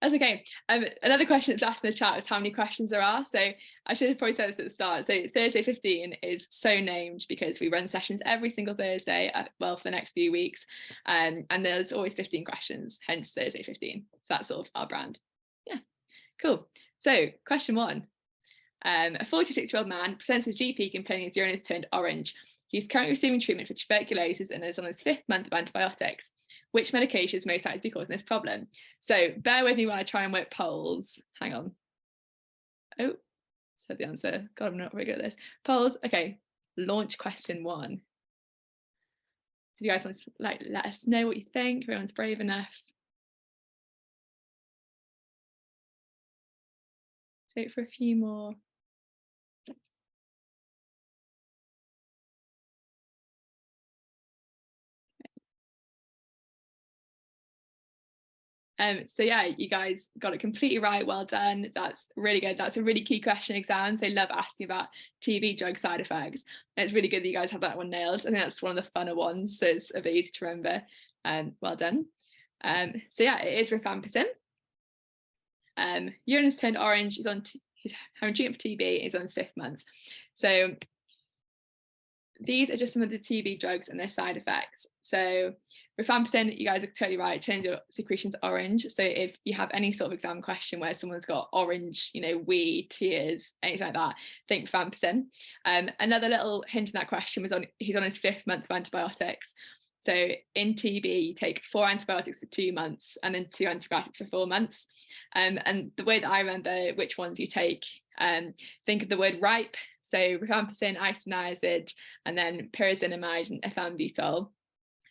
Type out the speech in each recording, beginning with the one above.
That's okay. Another question that's asked in the chat is how many questions there are. So I should have probably said this at the start. So Thursday 15 is so named because we run sessions every single Thursday, well, for the next few weeks. And there's always 15 questions, hence Thursday 15. So that's sort of our brand. Yeah, cool. So question 1. A 46-year-old man presents his GP complaining his urine has turned orange. He's currently receiving treatment for tuberculosis and is on his 5th month of antibiotics. Which medication is most likely to be causing this problem? So bear with me while I try and work polls. Hang on. Oh, said the answer. God, I'm not very good at this. Polls. Okay. Launch question 1. So you guys want to let us know what you think? Everyone's brave enough. Let's wait for a few more. So yeah, you guys got it completely right. Well done. That's really good. That's a really key question in exams. They love asking about TB drug side effects. And it's really good that you guys have that one nailed. I think that's one of the funner ones, so it's a bit easy to remember. Well done. So yeah, it is rifampicin. Urine has turned orange. He's having treatment for TB. He's on his 5th month. So these are just some of the TB drugs and their side effects. So rifampicin, you guys are totally right, turns your secretions orange. So if you have any sort of exam question where someone's got orange, wee, tears, anything like that, think rifampicin. Another little hint in that question was he's on his 5th month of antibiotics. So in TB, you take 4 antibiotics for 2 months and then 2 antibiotics for 4 months. And the way that I remember which ones you take, think of the word ripe. So rifampicin, isoniazid, and then pyrazinamide and ethambutol.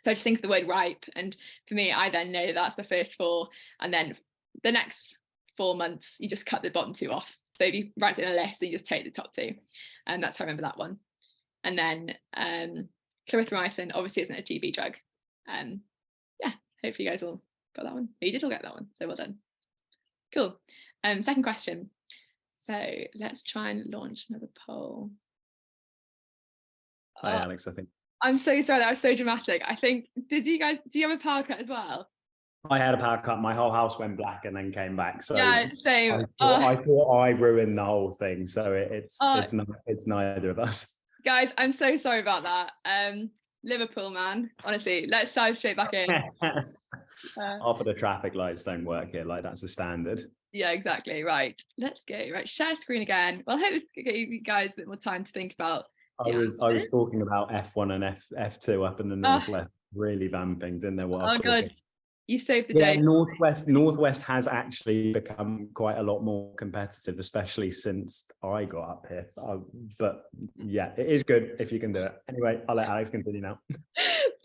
So I just think of the word ripe, and for me, I then know that's the first 4, and then the next 4 months, you just cut the bottom 2 off. So if you write it in a list, you just take the top 2, and that's how I remember that one. And then clarithromycin obviously isn't a TB drug. Yeah, hopefully you guys all got that one. You did all get that one, so well done. Cool. Second question. So let's try and launch another poll. Hi, Alex, I think. I'm so sorry, that was so dramatic. I think, do you have a power cut as well? I had a power cut, my whole house went black and then came back. So yeah, same. I thought I ruined the whole thing. So it's neither of us. Guys, I'm so sorry about that. Liverpool, man. Honestly, let's dive straight back in. Half of the traffic lights don't work here, like that's a standard. Yeah, exactly. Right, let's go. Right, share screen again. Well, I hope it gave you guys a bit more time to think about. I was talking about F1 and F2 up in the northwest, really vamping, didn't there? Oh God, you saved the day. Northwest has actually become quite a lot more competitive, especially since I got up here. But yeah, it is good if you can do it. Anyway, I'll let Alex continue now.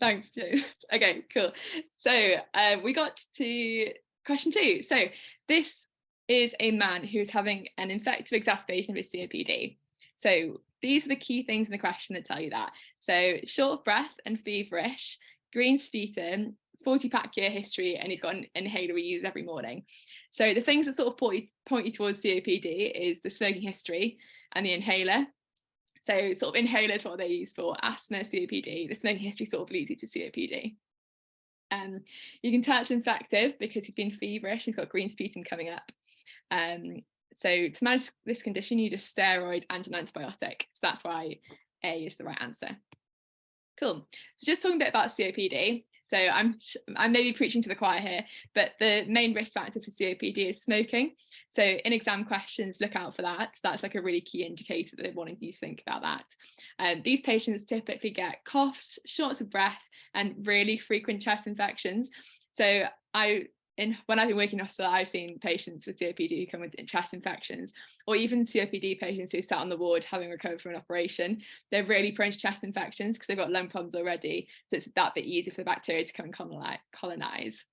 Thanks, Joe. Okay, cool. So we got to question 2. So this is a man who's having an infective exacerbation of his COPD. So these are the key things in the question that tell you that. So short of breath and feverish, green sputum, 40-pack year history, and he's got an inhaler he uses every morning. So the things that sort of point you towards COPD is the smoking history and the inhaler. So sort of inhalers, what they use for asthma, COPD. The smoking history sort of leads you to COPD. You can tell it's infective because he's been feverish, he's got green sputum coming up. So to manage this condition, you just steroid and an antibiotic. So that's why A is the right answer. Cool. So just talking a bit about COPD. So I'm maybe preaching to the choir here, but the main risk factor for COPD is smoking. So in exam questions, look out for that. That's like a really key indicator that they're wanting you to think about that. These patients typically get coughs, shortness of breath, and really frequent chest infections. So when I've been working in hospital, I've seen patients with COPD who come with chest infections, or even COPD patients who sat on the ward having recovered from an operation. They're really prone to chest infections because they've got lung problems already, so it's that bit easier for the bacteria to come and colonize.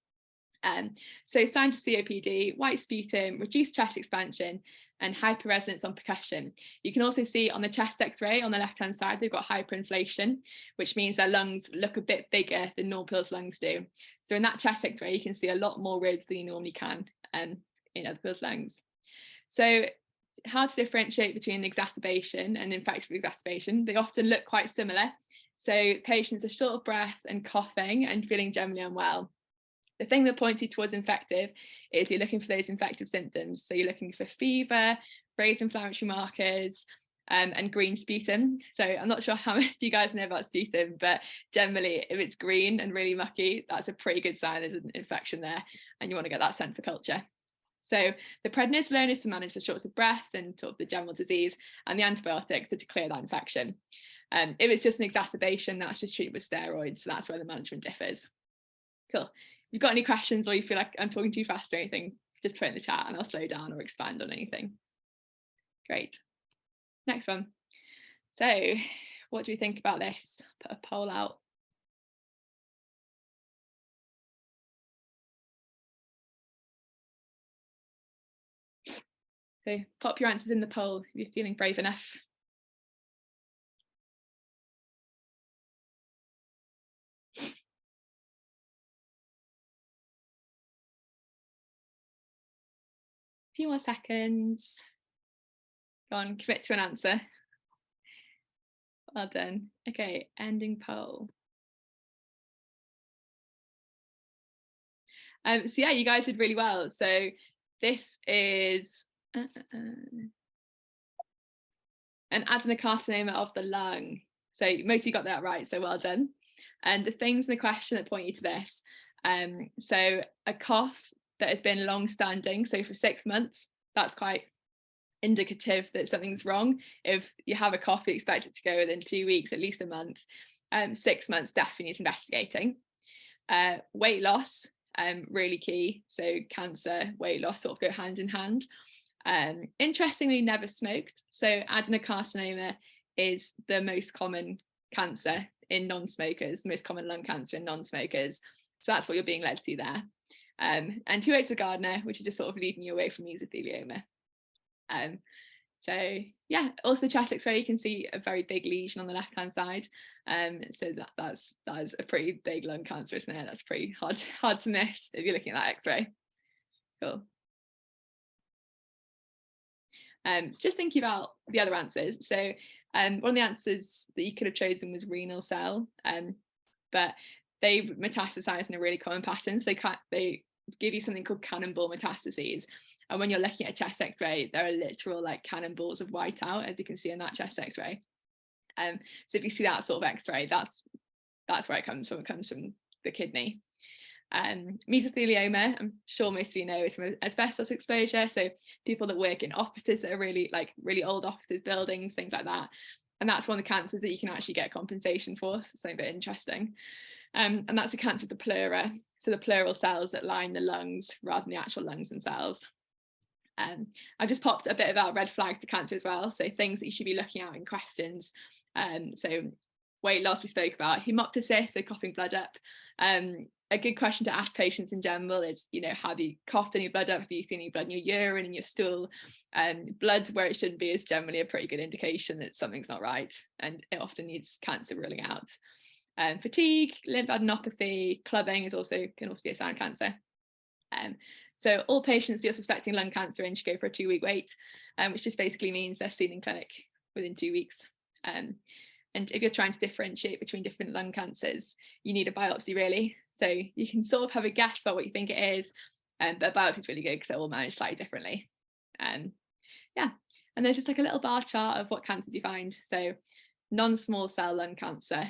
So signs of COPD: white sputum, reduced chest expansion, and hyperresonance on percussion. You can also see on the chest x-ray on the left-hand side, they've got hyperinflation, which means their lungs look a bit bigger than normal people's lungs do. So in that chest x-ray, you can see a lot more ribs than you normally can in other people's lungs. So how to differentiate between exacerbation and infective exacerbation? They often look quite similar. So patients are short of breath and coughing and feeling generally unwell. The thing that points you towards infective is you're looking for those infective symptoms. So you're looking for fever, raised inflammatory markers, and green sputum. So I'm not sure how much you guys know about sputum, but generally if it's green and really mucky, that's a pretty good sign there's an infection there, and you want to get that sent for culture. So the prednisolone is to manage the shortness of breath and sort of the general disease, and the antibiotics are to clear that infection. If it's just an exacerbation, that's just treated with steroids. So that's where the management differs. Cool. If you've got any questions or you feel like I'm talking too fast or anything, just put it in the chat and I'll slow down or expand on anything. Great. Next one. So what do we think about this? Put a poll out. So pop your answers in the poll if you're feeling brave enough. A few more seconds. Go on, commit to an answer. Well done. Okay, ending poll. So yeah, you guys did really well. So this is an adenocarcinoma of the lung. So most of you got that right, so well done. And the things in the question that point you to this, so a cough that has been long-standing, so for 6 months, that's quite indicative that something's wrong. If you have a cough, you expect it to go within 2 weeks, at least a month. 6 months definitely needs investigating. Weight loss, really key. So cancer, weight loss sort of go hand in hand. Interestingly, never smoked. So adenocarcinoma is the most common cancer in non-smokers, the most common lung cancer in non-smokers. So that's what you're being led to there. And who hates a gardener, which is just sort of leading you away from mesothelioma. So yeah, also the chest x-ray, you can see a very big lesion on the left hand side. So that is a pretty big lung cancer, isn't it? That's pretty hard to miss if you're looking at that x-ray. Cool. So just thinking about the other answers. So one of the answers that you could have chosen was renal cell, but they metastasize in a really common pattern. So they give you something called cannonball metastases. And when you're looking at a chest x-ray, there are literal like cannonballs of whiteout, as you can see in that chest x-ray. So if you see that sort of x-ray, that's where it comes from. It comes from the kidney. Mesothelioma, I'm sure most of you know, is from asbestos exposure. So people that work in offices that are really old offices, buildings, things like that. And that's one of the cancers that you can actually get compensation for. So something a bit interesting. And that's a cancer of the pleura. So the pleural cells that line the lungs rather than the actual lungs themselves. I've just popped a bit about red flags for cancer as well. So things that you should be looking at in questions. So weight loss we spoke about, hemoptysis, so coughing blood up. A good question to ask patients in general is, have you coughed any blood up? Have you seen any blood in your urine, in your stool? Blood where it shouldn't be is generally a pretty good indication that something's not right, and it often needs cancer ruling out. Fatigue, lymphadenopathy, clubbing can also be a sign of cancer. So all patients you're suspecting lung cancer in should go for a 2-week wait, which just basically means they're seen in clinic within 2 weeks. And if you're trying to differentiate between different lung cancers, you need a biopsy really. So you can sort of have a guess about what you think it is, but a biopsy is really good because they're all managed slightly differently. Yeah, and there's just like a little bar chart of what cancers you find. So non-small cell lung cancer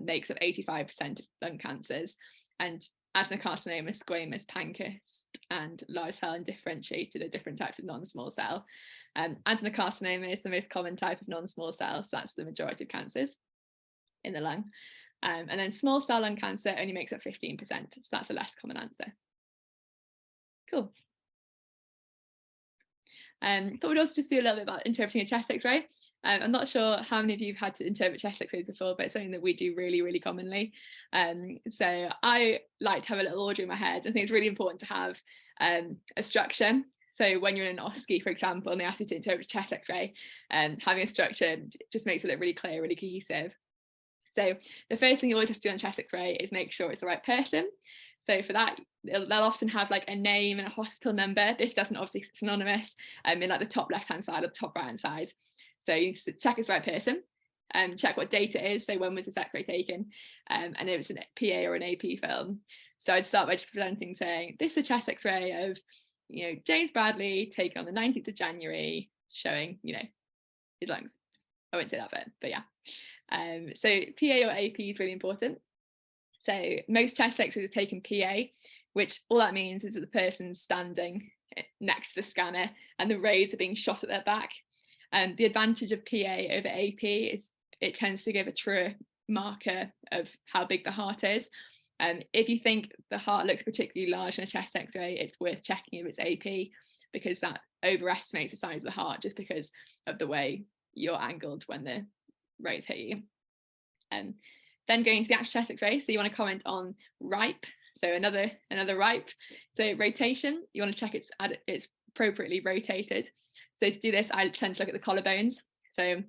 makes up 85% of lung cancers, and adenocarcinoma, squamous, pancreas, and large cell undifferentiated are different types of non-small cell. Adenocarcinoma is the most common type of non-small cell, so that's the majority of cancers in the lung. And then small cell lung cancer only makes up 15%, so that's a less common answer. Cool. Thought we'd also just do a little bit about interpreting a chest x-ray. I'm not sure how many of you have had to interpret chest x-rays before, but it's something that we do really, really commonly. So I like to have a little order in my head. I think it's really important to have a structure. So when you're in an OSCE, for example, and they ask you to interpret a chest x-ray, having a structure just makes it look really clear, really cohesive. So the first thing you always have to do on chest x-ray is make sure it's the right person. So for that, they'll often have like a name and a hospital number. This doesn't, obviously, it's anonymous, in like the top left-hand side or the top right-hand side. So you check it's the right person, check what date it is. So when was this x-ray taken? And if it's an PA or an AP film. So I'd start by just presenting saying, this is a chest x-ray of, James Bradley taken on the 19th of January, showing, his lungs. I won't say that bit, but yeah. So PA or AP is really important. So most chest x-rays are taken PA, which all that means is that the person's standing next to the scanner and the rays are being shot at their back. The advantage of PA over AP is it tends to give a truer marker of how big the heart is. If you think the heart looks particularly large in a chest x-ray, it's worth checking if it's AP, because that overestimates the size of the heart just because of the way you're angled when the rays hit you. Then going to the actual chest x-ray, so you want to comment on ripe, so another ripe. So rotation, you want to check it's appropriately rotated. So to do this, I tend to look at the collarbones. So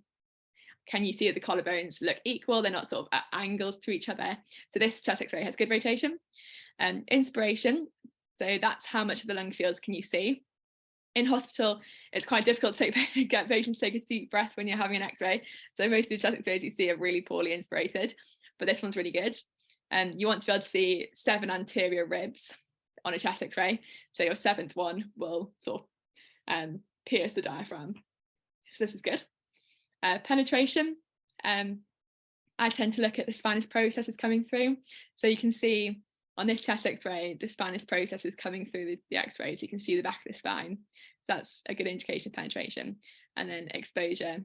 can you see that the collarbones look equal? They're not sort of at angles to each other. So this chest x-ray has good rotation. Inspiration, so that's how much of the lung fields can you see. In hospital, it's quite difficult to get patients to take a deep breath when you're having an x-ray. So most of the chest x-rays you see are really poorly inspirated, but this one's really good. And you want to be able to see 7 anterior ribs on a chest x-ray. So your 7th one will sort of pierce the diaphragm. So this is good. Penetration, I tend to look at the spinous processes coming through. So you can see on this chest x-ray, the spinous process is coming through the x-ray, so you can see the back of the spine. So that's a good indication of penetration. And then exposure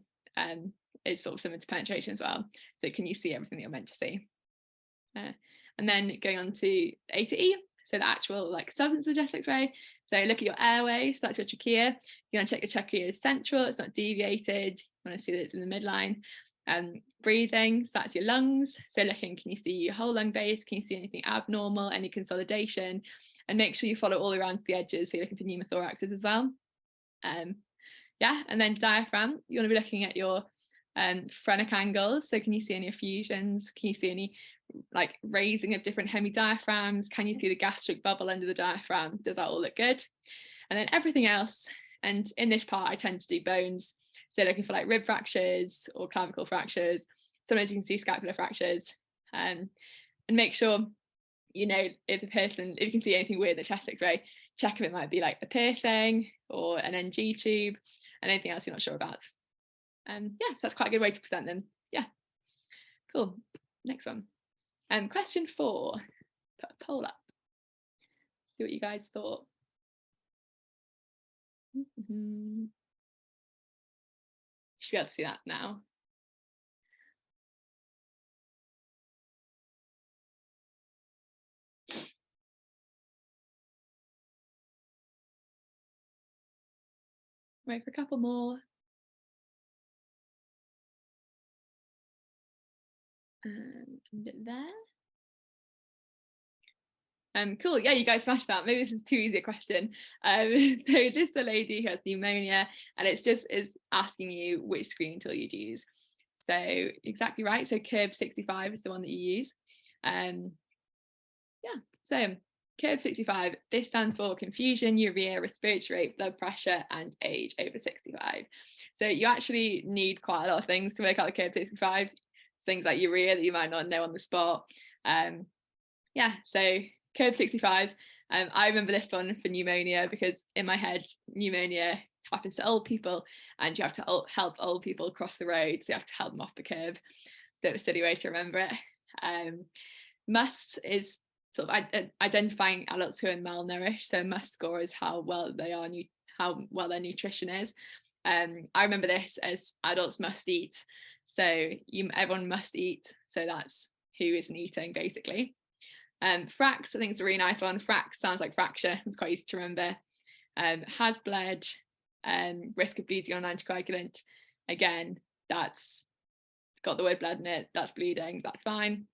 is sort of similar to penetration as well. So can you see everything that you're meant to see? And then going on to A to E, so the actual substance of the chest x-ray. So look at your airway, so that's your trachea. You want to check your trachea is central, it's not deviated. You want to see that it's in the midline. Breathing, so that's your lungs. So looking, can you see your whole lung base? Can you see anything abnormal, any consolidation? And make sure you follow all around the edges, so you're looking for pneumothoraxes as well. Yeah, and then diaphragm, you want to be looking at your phrenic angles. So can you see any effusions? Can you see any raising of different hemidiaphragms? Can you see the gastric bubble under the diaphragm? Does that all look good? And then everything else, and in this part I tend to do bones, so looking for rib fractures or clavicle fractures. Sometimes you can see scapular fractures, and make sure if you can see anything weird in the chest x-ray, check if it might be a piercing or an NG tube, and anything else you're not sure about. Yeah, so that's quite a good way to present them. Yeah, cool. Next one. Question 4. Put a poll up. See what you guys thought. You should be able to see that now. Wait for a couple more. There. Cool, yeah, you guys smashed that. Maybe this is too easy a question. So this is the lady who has pneumonia, and it's asking you which screening tool you'd use. So exactly right, so Curve 65 is the one that you use. Yeah, so Curve 65, this stands for confusion, urea, respiratory rate, blood pressure, and age over 65. So you actually need quite a lot of things to work out the Curve 65, things like urea that you might not know on the spot. Yeah, so Curve 65, I remember this one for pneumonia because in my head, pneumonia happens to old people and you have to help old people cross the road, so you have to help them off the curb. Bit of a silly way to remember it. MUST is sort of identifying adults who are malnourished, so MUST score is how well their nutrition is. I remember this as adults must eat, so everyone must eat, so that's who isn't eating basically. FRAX, I think it's a really nice one. FRAX sounds like fracture, it's quite easy to remember. Has bled, risk of bleeding on an anticoagulant, again, that's got the word blood in it, that's bleeding, that's fine.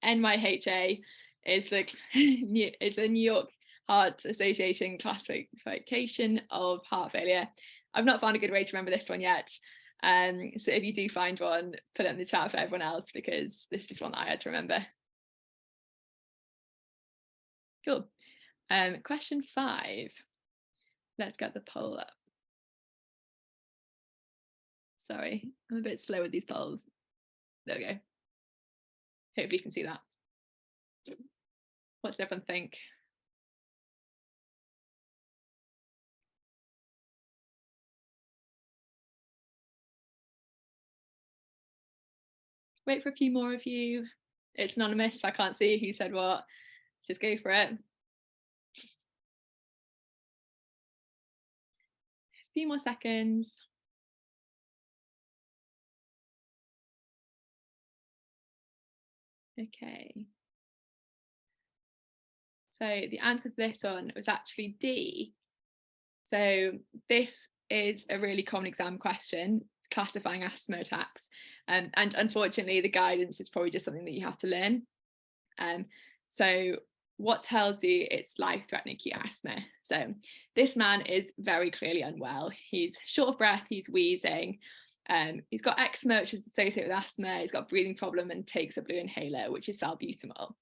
NYHA is the New York Heart Association classification of heart failure. I've not found a good way to remember this one yet. So if you do find one, put it in the chat for everyone else, because this is just one that I had to remember. Cool. Question 5. Let's get the poll up. Sorry, I'm a bit slow with these polls. There we go. Hopefully you can see that. What does everyone think? Wait for a few more of you. It's anonymous, so I can't see who said what. Just go for it. A few more seconds. Okay. So the answer to this one was actually D. So this is a really common exam question, classifying asthma attacks. And unfortunately, the guidance is probably just something that you have to learn. So what tells you it's life-threatening acute asthma? So this man is very clearly unwell. He's short of breath, he's wheezing, he's got eczema, which is associated with asthma, he's got a breathing problem and takes a blue inhaler, which is salbutamol.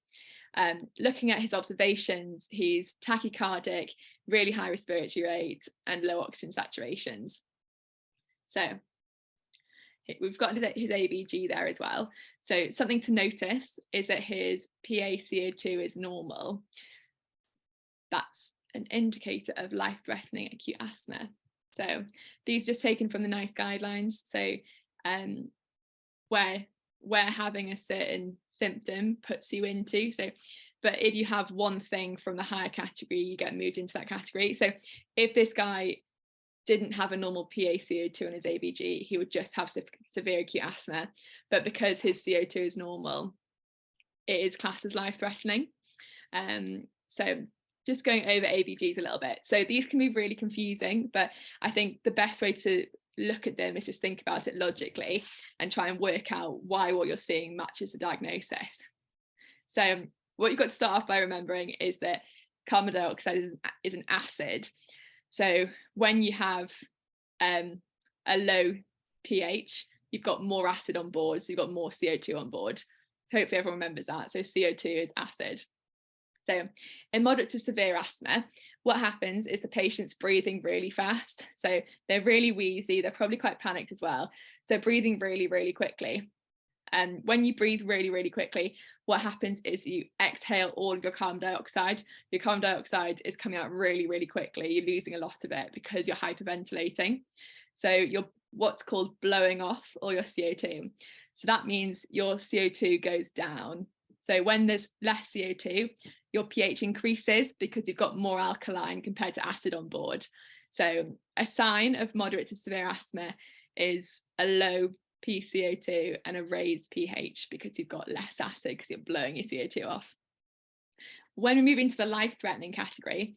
Looking at his observations, he's tachycardic, really high respiratory rate and low oxygen saturations. So we've got his ABG there as well. So something to notice is that his PaCO2 is normal. That's an indicator of life-threatening acute asthma. So these are just taken from the NICE guidelines. So where having a certain symptom puts you into. So, but if you have one thing from the higher category, you get moved into that category. So if this guy didn't have a normal PaCO2 in his ABG, he would just have severe acute asthma. But because his CO2 is normal, it is classed as life-threatening. So just going over ABGs a little bit. So these can be really confusing, but I think the best way to look at them is just think about it logically and try and work out why what you're seeing matches the diagnosis. So what you've got to start off by remembering is that carbon dioxide is an acid. So when you have a low pH, you've got more acid on board, so you've got more CO2 on board. Hopefully everyone remembers that. So CO2 is acid. So in moderate to severe asthma, what happens is the patient's breathing really fast. So they're really wheezy, they're probably quite panicked as well. They're breathing really, really quickly. And when you breathe really, really quickly, what happens is you exhale all of your carbon dioxide. Your carbon dioxide is coming out really, really quickly. You're losing a lot of it because you're hyperventilating. So you're what's called blowing off all your CO2. So that means your CO2 goes down. So when there's less CO2, your pH increases because you've got more alkaline compared to acid on board. So a sign of moderate to severe asthma is a low PCO2 and a raised pH because you've got less acid because you're blowing your CO2 off. When we move into the life-threatening category,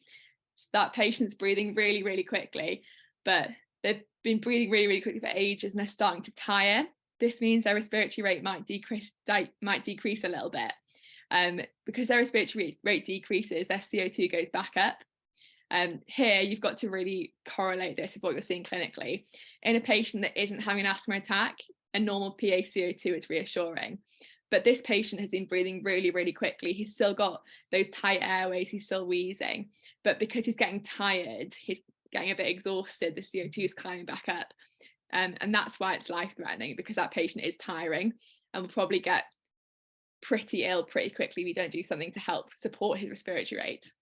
that patient's breathing really, really quickly, but they've been breathing really, really quickly for ages and they're starting to tire. This means their respiratory rate might decrease a little bit. Because their respiratory rate decreases, their CO2 goes back up. Here, you've got to really correlate this with what you're seeing clinically. In a patient that isn't having an asthma attack, a normal PaCO2 is reassuring. But this patient has been breathing really, really quickly. He's still got those tight airways, he's still wheezing. But because he's getting tired, he's getting a bit exhausted, the CO2 is climbing back up. And that's why it's life-threatening, because that patient is tiring and will probably get pretty ill pretty quickly if you don't do something to help support his respiratory rate.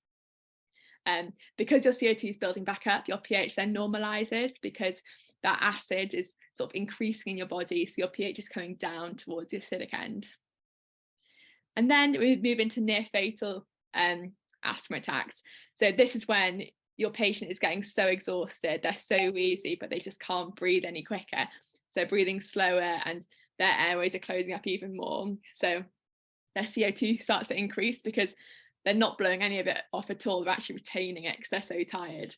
Because your CO2 is building back up, your pH then normalizes because that acid is sort of increasing in your body, so your pH is coming down towards the acidic end. And then we move into near fatal asthma attacks. So this is when your patient is getting so exhausted, they're so wheezy, but they just can't breathe any quicker. So they're breathing slower and their airways are closing up even more. So their CO2 starts to increase because they're not blowing any of it off at all. They're actually retaining it because they're so tired.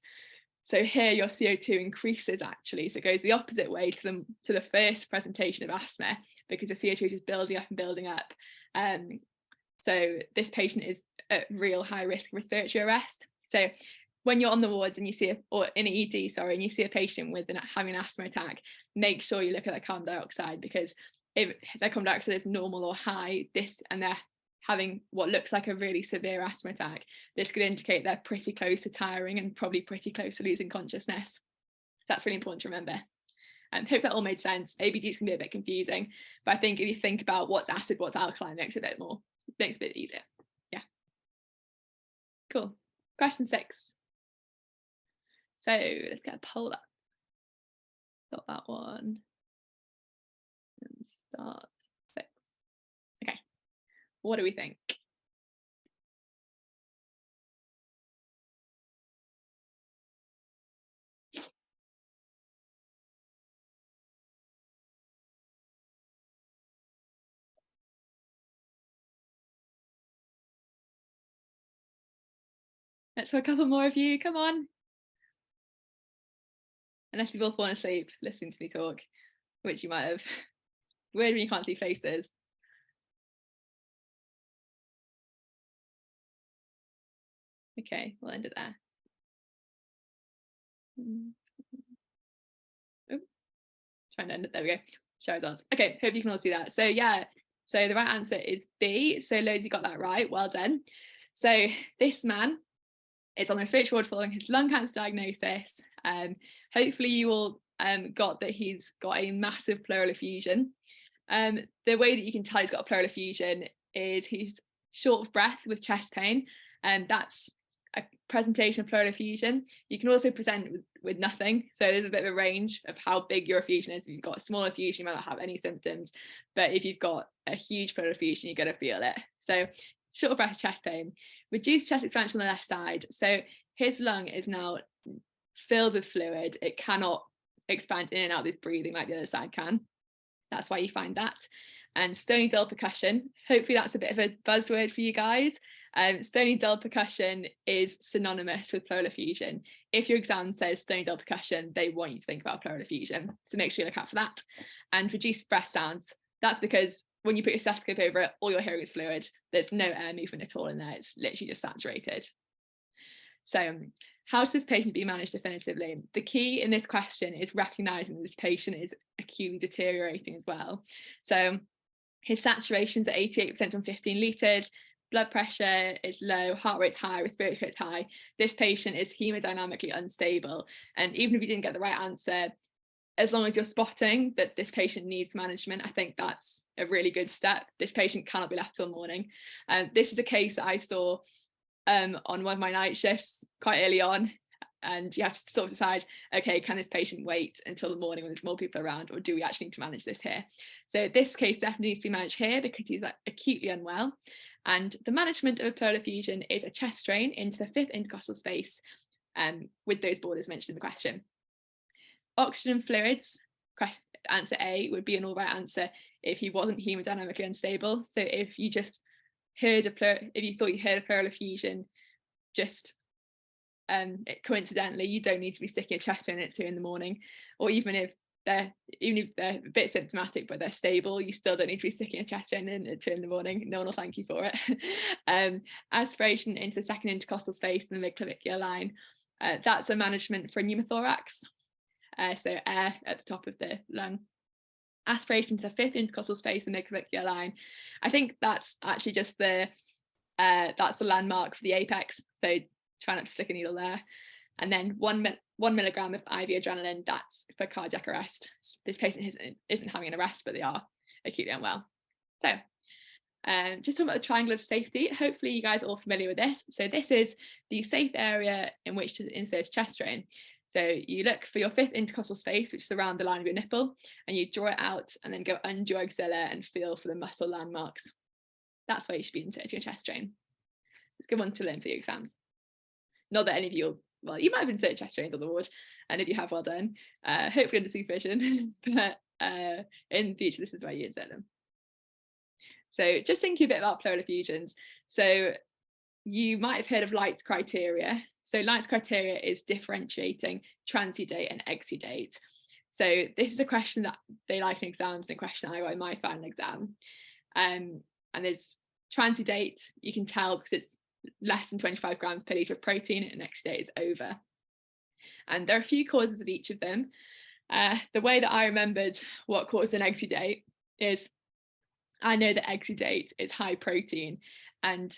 So here your CO2 increases actually. So it goes the opposite way to the first presentation of asthma because your CO2 is just building up and building up. So this patient is at real high risk of respiratory arrest. So when you're on the wards and you see or in an ED, and you see a patient with having an asthma attack, make sure you look at their carbon dioxide, because if their carbon dioxide is normal or high, and they're having what looks like a really severe asthma attack, this could indicate they're pretty close to tiring and probably pretty close to losing consciousness. That's really important to remember. I hope that all made sense. ABGs can be a bit confusing, but I think if you think about what's acid, what's alkaline, it makes it a bit easier. Cool. Question 6. So let's get a poll up. Got that one. And start 6. Okay. What do we think? Let's have a couple more of you. Come on. Unless you've all fallen asleep listening to me talk, which you might have. Weird when you can't see faces. Okay, we'll end it there. Oh, trying to end it. There we go. Show results. Okay, hope you can all see that. So yeah, so the right answer is B. So loads, you got that right. Well done. So this man is on the respiratory ward following his lung cancer diagnosis. Hopefully you all got that he's got a massive pleural effusion. The way that you can tell he's got a pleural effusion is he's short of breath with chest pain, and that's a presentation of pleural effusion. You can also present with nothing, so there's a bit of a range of how big your effusion is. If you've got a small effusion, you might not have any symptoms, but if you've got a huge pleural effusion, you're going to feel it. So short of breath, chest pain, reduced chest expansion on the left side. So his lung is now filled with fluid. It cannot expand in and out of this breathing like the other side can. That's why you find that. And stony dull percussion, hopefully that's a bit of a buzzword for you guys. Stony dull percussion is synonymous with pleural effusion. If your exam says stony dull percussion, they want you to think about pleural effusion. So make sure you look out for that. And reduced breath sounds, that's because when you put your stethoscope over it, all you're hearing is fluid. There's no air movement at all in there. It's literally just saturated. So how should this patient be managed definitively? The key in this question is recognising that this patient is acutely deteriorating as well. So his saturation's at 88% on 15 litres, blood pressure is low, heart rate's high, respiratory rate's high. This patient is hemodynamically unstable. And even if you didn't get the right answer, as long as you're spotting that this patient needs management, I think that's a really good step. This patient cannot be left till morning. This is a case that I saw on one of my night shifts quite early on, and you have to sort of decide, okay, can this patient wait until the morning when there's more people around, or do we actually need to manage this here? So this case definitely needs to be managed here because he's acutely unwell, and the management of a pleural effusion is a chest drain into the 5th intercostal space with those borders mentioned in the question. Oxygen fluids, answer A, would be an all right answer if he wasn't hemodynamically unstable. So if you just heard if you thought you heard a pleural effusion, just coincidentally, you don't need to be sticking a chest drain at 2 in the morning, or even if they're a bit symptomatic but they're stable, you still don't need to be sticking a chest drain in at 2 in the morning. No one will thank you for it. Aspiration into the 2nd intercostal space in the midclavicular line, that's a management for a pneumothorax, so air at the top of the lung. Aspiration to the 5th intercostal space in the midclavicular line, I think that's actually just that's the landmark for the apex, so try not to stick a needle there. And then 1 milligram of IV adrenaline, that's for cardiac arrest. This patient isn't having an arrest, but they are acutely unwell. So just talking about the triangle of safety, hopefully you guys are all familiar with this. So this is the safe area in which to insert a chest drain. So you look for your 5th intercostal space, which is around the line of your nipple, and you draw it out and then go under your axilla and feel for the muscle landmarks. That's where you should be inserting a chest drain. It's a good one to learn for your exams. Not that any of you, well, you might have inserted chest drains on the ward, and if you have, well done, hopefully under supervision, but in the future, this is where you insert them. So just thinking a bit about pleural effusions. So you might have heard of Light's criteria. So Light's criteria is differentiating transudate and exudate. So this is a question that they like in exams, and a question I got in my final exam. And there's transudate, you can tell because it's less than 25 grams per litre of protein, and exudate is over. And there are a few causes of each of them. The way that I remembered what causes an exudate is, I know that exudate is high protein, and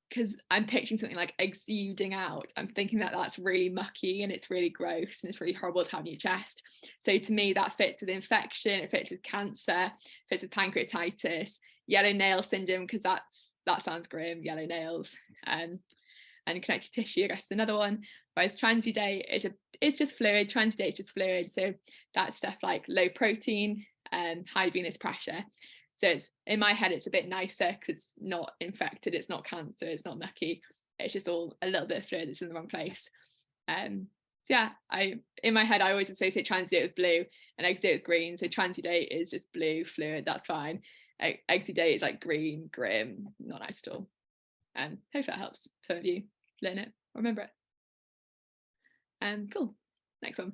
because I'm picturing something like exuding out, I'm thinking that that's really mucky and it's really gross and it's really horrible to have in your chest. So to me, that fits with infection, it fits with cancer, fits with pancreatitis, yellow nail syndrome, because that sounds grim, yellow nails. and connective tissue, I guess, is another one. Whereas transudate is just fluid. Transudate is just fluid. So that's stuff like low protein and high venous pressure. So it's, in my head, it's a bit nicer because it's not infected, it's not cancer, it's not mucky. It's just all a little bit of fluid that's in the wrong place. So yeah, in my head I always associate transudate with blue and exudate with green. So transudate is just blue fluid, that's fine. Exudate is like green, grim, not nice at all. Hopefully that helps some of you learn it or remember it. Cool. Next one.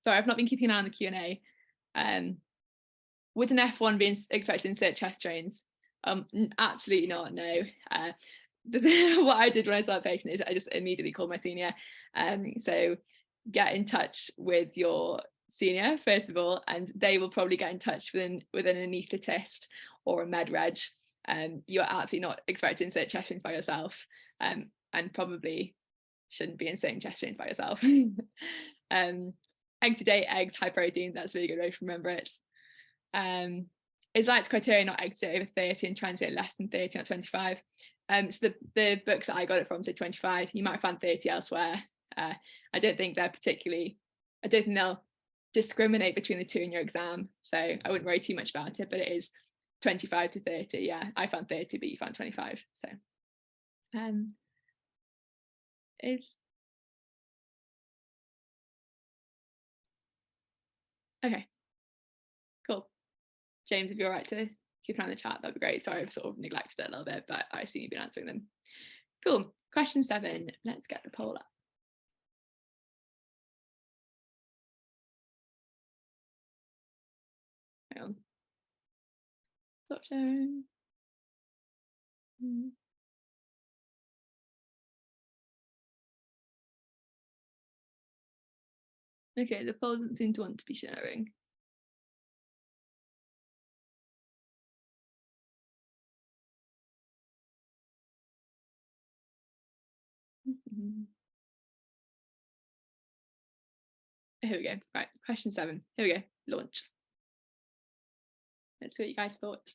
Sorry, I've not been keeping an eye on the Q&A. Would an F1 be expected to insert chest drains? Absolutely not, no. What I did when I saw a patient is I just immediately called my senior. So get in touch with your senior first of all, and they will probably get in touch with an anaesthetist or a med reg. You're absolutely not expected to insert chest drains by yourself, and probably shouldn't be inserting chest drains by yourself. Exudate, eggs, high protein, that's a really good way to remember it. Is Light's criteria not exudate over 30 and transudate less than 30, not 25? So the books that I got it from say 25. You might find 30 elsewhere. I don't think they'll discriminate between the two in your exam, so I wouldn't worry too much about it, but it is 25 to 30. Yeah, I found 30, but you found 25. So okay, cool. James, if you're all right to keep an eye on the chat, that'd be great. Sorry, I've sort of neglected it a little bit, but I assume you've been answering them. Cool. Question 7. Let's get the poll up. Hang on. Stop sharing. Okay, the poll doesn't seem to want to be sharing. Here we go. Right, question 7. Here we go. Launch. Let's see what you guys thought.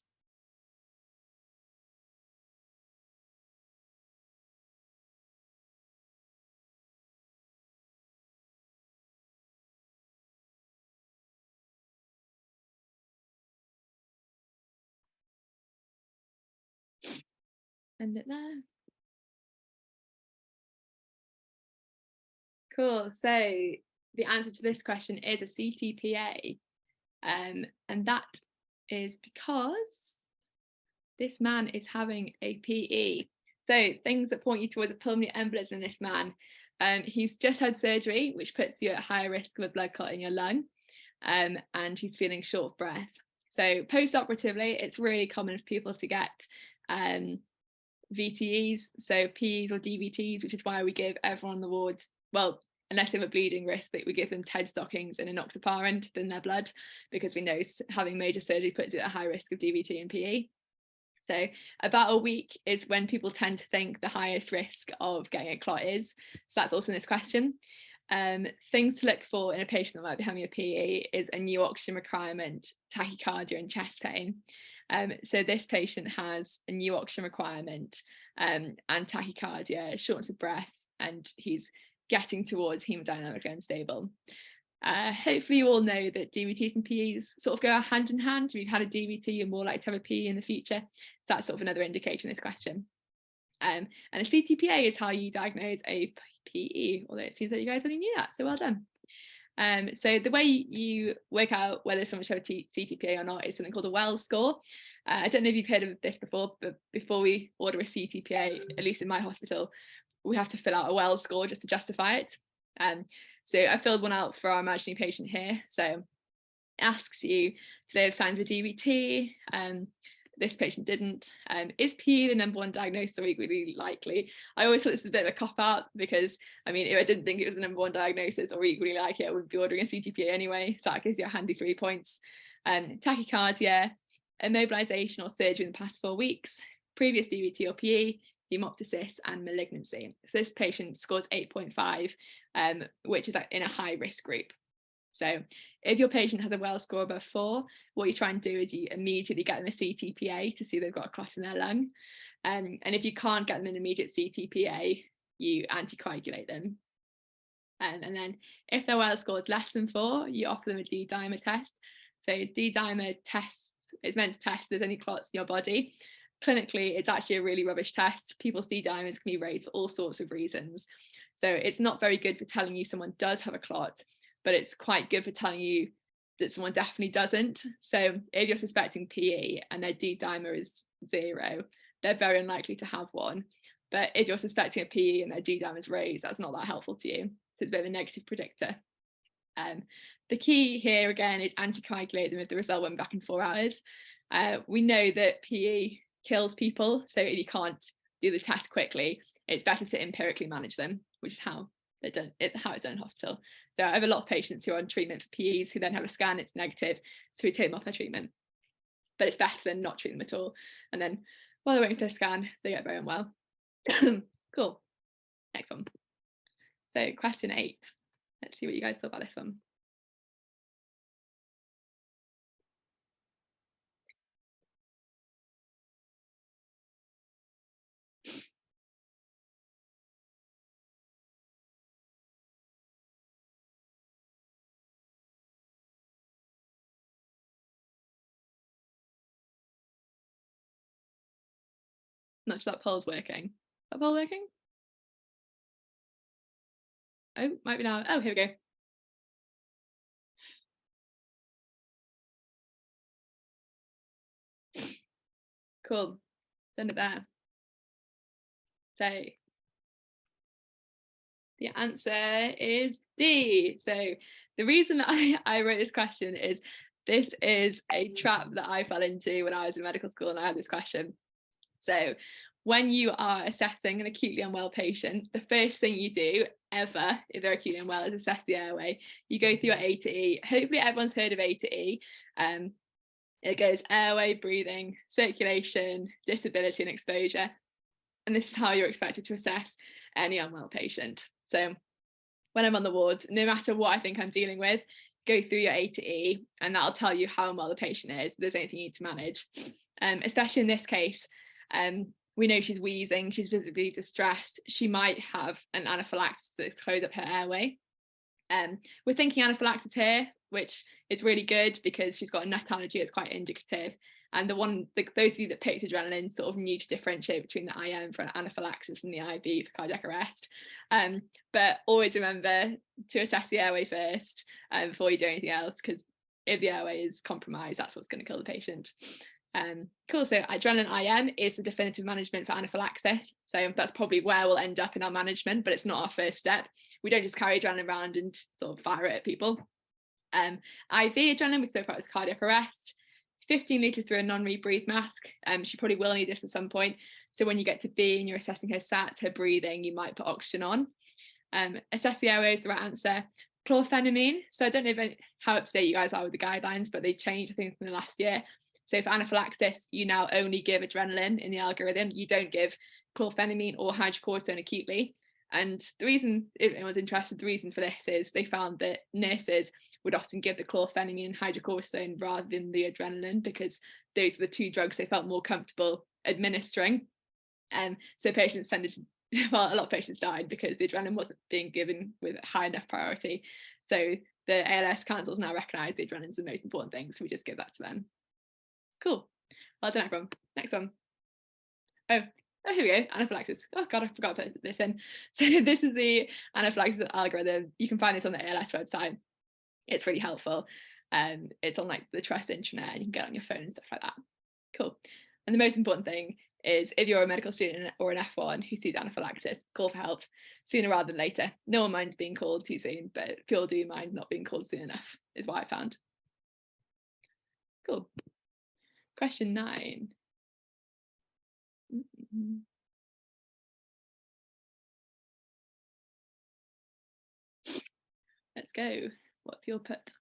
End it there. Cool. So the answer to this question is a CTPA. And that is because this man is having a PE. So things that point you towards a pulmonary embolism in this man. He's just had surgery, which puts you at higher risk of a blood clot in your lung. And he's feeling short of breath. So post-operatively, it's really common for people to get VTEs, so PEs or DVTs, which is why we give everyone on the wards, well, unless they have a bleeding risk, that we give them TED stockings and enoxaparin to thin their blood, because we know having major surgery puts you at a high risk of DVT and PE. So about a week is when people tend to think the highest risk of getting a clot is. So that's also in this question. Things to look for in a patient that might be having a PE is a new oxygen requirement, tachycardia and chest pain. So this patient has a new oxygen requirement and tachycardia, shortness of breath, and he's getting towards hemodynamically unstable. Hopefully you all know that DVTs and PEs sort of go hand in hand. If you've had a DVT, you're more likely to have a PE in the future. So that's sort of another indication in this question. And a CTPA is how you diagnose a PE, although it seems that you guys already knew that, so well done. So the way you work out whether someone should have a CTPA or not is something called a Wells score. I don't know if you've heard of this before, but before we order a CTPA, at least in my hospital, we have to fill out a Wells score just to justify it. So I filled one out for our imaginary patient here. So it asks you, do they have signs of a DVT? This patient didn't. Is PE the number one diagnosis, or equally likely? I always thought this was a bit of a cop-out, because I mean, if I didn't think it was the number one diagnosis or equally likely, I would be ordering a CTPA anyway. So that gives you a handy 3 points. Tachycardia, immobilization or surgery in the past 4 weeks, previous DVT or PE, hemoptysis and malignancy. So this patient scored 8.5, which is in a high risk group. So if your patient has a Wells score above 4, what you try and do is you immediately get them a CTPA to see they've got a clot in their lung. And if you can't get them an immediate CTPA, you anticoagulate them. And then if their Wells score is less than 4, you offer them a D-dimer test. So D-dimer test is meant to test if there's any clots in your body. Clinically, it's actually a really rubbish test. People's D-dimers can be raised for all sorts of reasons. So it's not very good for telling you someone does have a clot, but it's quite good for telling you that someone definitely doesn't. So if you're suspecting PE and their D-dimer is 0, they're very unlikely to have one. But if you're suspecting a PE and their D-dimer is raised, that's not that helpful to you. So it's a bit of a negative predictor. The key here again is anticoagulate them if the result went back in 4 hours. We know that PE kills people, so if you can't do the test quickly, it's better to empirically manage them, which is how it's done in hospital. So I have a lot of patients who are on treatment for PEs who then have a scan, it's negative, so we take them off their treatment. But it's better than not treating them at all. And then while they're waiting for a scan, they get very unwell. Cool. Next one. So question 8. Let's see what you guys thought about this one. Not sure that poll's working. Is that poll working? Oh, might be now. Oh, here we go. Cool. Send it there. So the answer is D. So the reason that I wrote this question is this is a trap that I fell into when I was in medical school and I had this question. So when you are assessing an acutely unwell patient, the first thing you do ever, if they're acutely unwell, is assess the airway. You go through your A to E. Hopefully everyone's heard of A to E. It goes airway, breathing, circulation, disability and exposure. And this is how you're expected to assess any unwell patient. So when I'm on the wards, no matter what I think I'm dealing with, go through your A to E and that'll tell you how unwell the patient is, if there's anything you need to manage. Especially in this case, we know she's wheezing, she's visibly distressed, she might have an anaphylaxis that's closed up her airway. We're thinking anaphylaxis here, which is really good because she's got a nut allergy, it's quite indicative. And those of you that picked adrenaline sort of knew to differentiate between the IM for anaphylaxis and the IV for cardiac arrest. But always remember to assess the airway first before you do anything else, because if the airway is compromised, that's what's going to kill the patient. Cool, so adrenaline IM is the definitive management for anaphylaxis. So that's probably where we'll end up in our management, but it's not our first step. We don't just carry adrenaline around and sort of fire it at people. IV adrenaline, we spoke about as cardiac arrest. 15 litres through a non-rebreathe mask. She probably will need this at some point. So when you get to B and you're assessing her SATs, her breathing, you might put oxygen on. Assess the airway is the right answer. Chlorphenamine. So I don't know how up to date you guys are with the guidelines, but they changed, I think, in the last year. So for anaphylaxis, you now only give adrenaline in the algorithm. You don't give chlorphenamine or hydrocortisone acutely. And the reason, if anyone's interested, the reason for this is they found that nurses would often give the chlorphenamine and hydrocortisone rather than the adrenaline because those are the two drugs they felt more comfortable administering. So patients tended to, well, a lot of patients died because the adrenaline wasn't being given with high enough priority. So the ALS councils now recognise the adrenaline is the most important thing, so we just give that to them. Cool. Well done, everyone. Next one. Oh, here we go. Anaphylaxis. Oh God, I forgot to put this in. So this is the anaphylaxis algorithm. You can find this on the ALS website. It's really helpful. It's on like the Trust intranet and you can get it on your phone and stuff like that. Cool. And the most important thing is if you're a medical student or an F1 who sees anaphylaxis, call for help sooner rather than later. No one minds being called too soon, but people do mind not being called soon enough, is what I found. Cool. Question 9. Let's go. What feel put?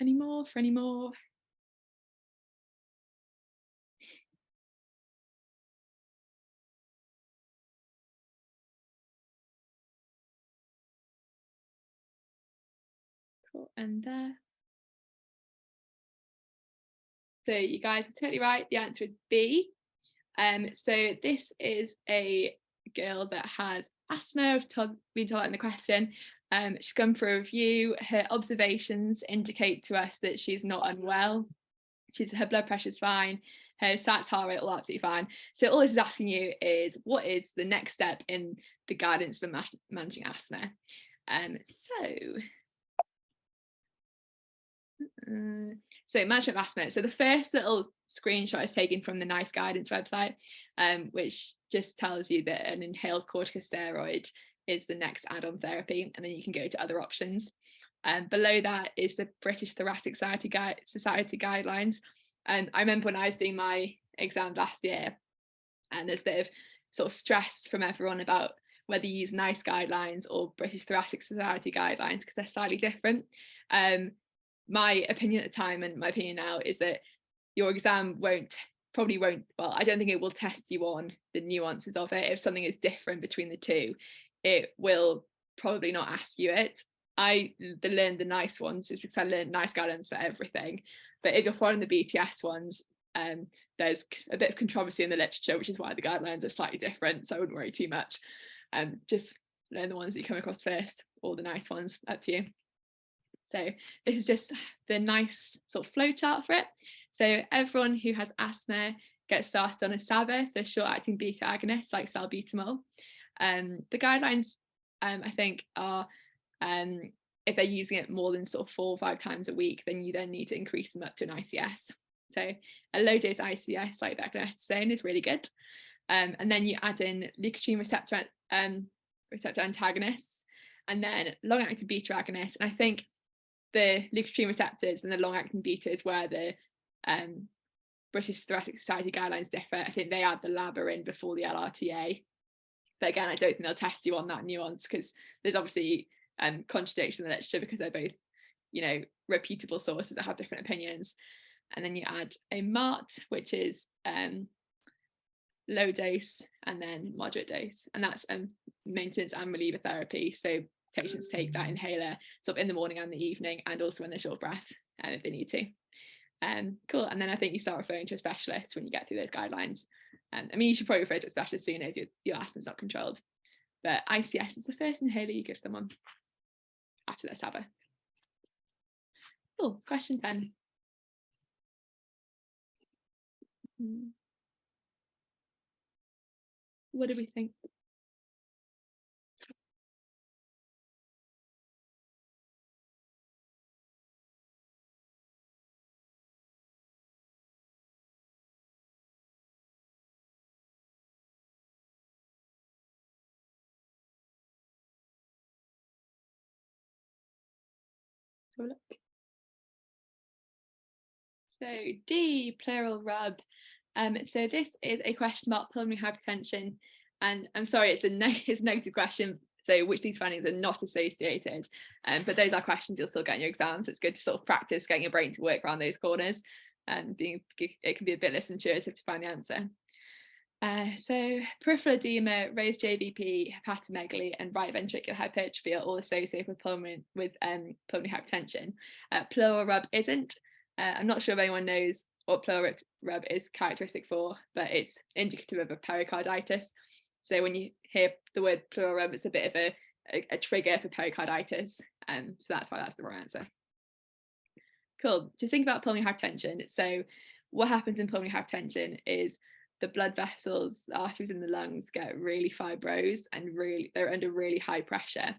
Any more? For any more? and there. So you guys were totally right. The answer is B. So this is a girl that has asthma. I've been told that in the question. She's come for a review. Her observations indicate to us that she's not unwell. Her blood pressure's fine. Her sats heart rate all absolutely fine. So all this is asking you is, what is the next step in the guidance for managing asthma? So management of asthma. So the first little screenshot is taken from the NICE guidance website, which just tells you that an inhaled corticosteroid is the next add-on therapy, and then you can go to other options. Below that is the British Thoracic Society guidelines. And I remember when I was doing my exams last year, and there's a bit of sort of stress from everyone about whether you use NICE guidelines or British Thoracic Society guidelines, because they're slightly different. My opinion at the time and my opinion now is that your exam probably won't, well, I don't think it will test you on the nuances of it. If something is different between the two, it will probably not ask you it. I learned the NICE ones just because I learned NICE guidance for everything. But if you're following the BTS ones, there's a bit of controversy in the literature, which is why the guidelines are slightly different. So I wouldn't worry too much. Just learn the ones that you come across first, or the NICE ones, up to you. So this is just the NICE sort of flow chart for it. So everyone who has asthma gets started on a SABA, so short-acting beta agonists like salbutamol. The guidelines, I think, are if they're using it more than sort of 4 or 5 times a week, then you then need to increase them up to an ICS. So a low dose ICS like beclomethasone is really good. And then you add in leukotriene receptor antagonists, and then long-acting beta agonists. And I think the leukotriene receptors and the long-acting beta is where the British Thoracic Society guidelines differ. I think they add the LABA in before the LRTA. But again, I don't think they'll test you on that nuance, because there's obviously contradiction in the literature, because they're both, reputable sources that have different opinions. And then you add a MART, which is low dose and then moderate dose. And that's maintenance and reliever therapy. So patients take that inhaler sort of in the morning and the evening, and also when they're short of breath if they need to. Cool. And then I think you start referring to a specialist when you get through those guidelines. You should probably refer to a specialist sooner if your asthma's not controlled. But ICS is the first inhaler you give someone after their SABA. Cool. Question 10. What do we think? So D, pleural rub. So this is a question about pulmonary hypertension, and I'm sorry, it's a negative question. So which these findings are not associated, but those are questions you'll still get in your exams. So it's good to sort of practice getting your brain to work around those corners, and it can be a bit less intuitive to find the answer. So peripheral edema, raised JVP, hepatomegaly, and right ventricular hypertrophy are all associated with pulmonary hypertension. Pleural rub isn't. I'm not sure if anyone knows what pleural rub is characteristic for, but it's indicative of a pericarditis. So when you hear the word pleural rub, it's a bit of a trigger for pericarditis. So that's why that's the wrong answer. Cool. Just think about pulmonary hypertension. So what happens in pulmonary hypertension is the blood vessels, the arteries in the lungs get really fibrosed and they're under really high pressure.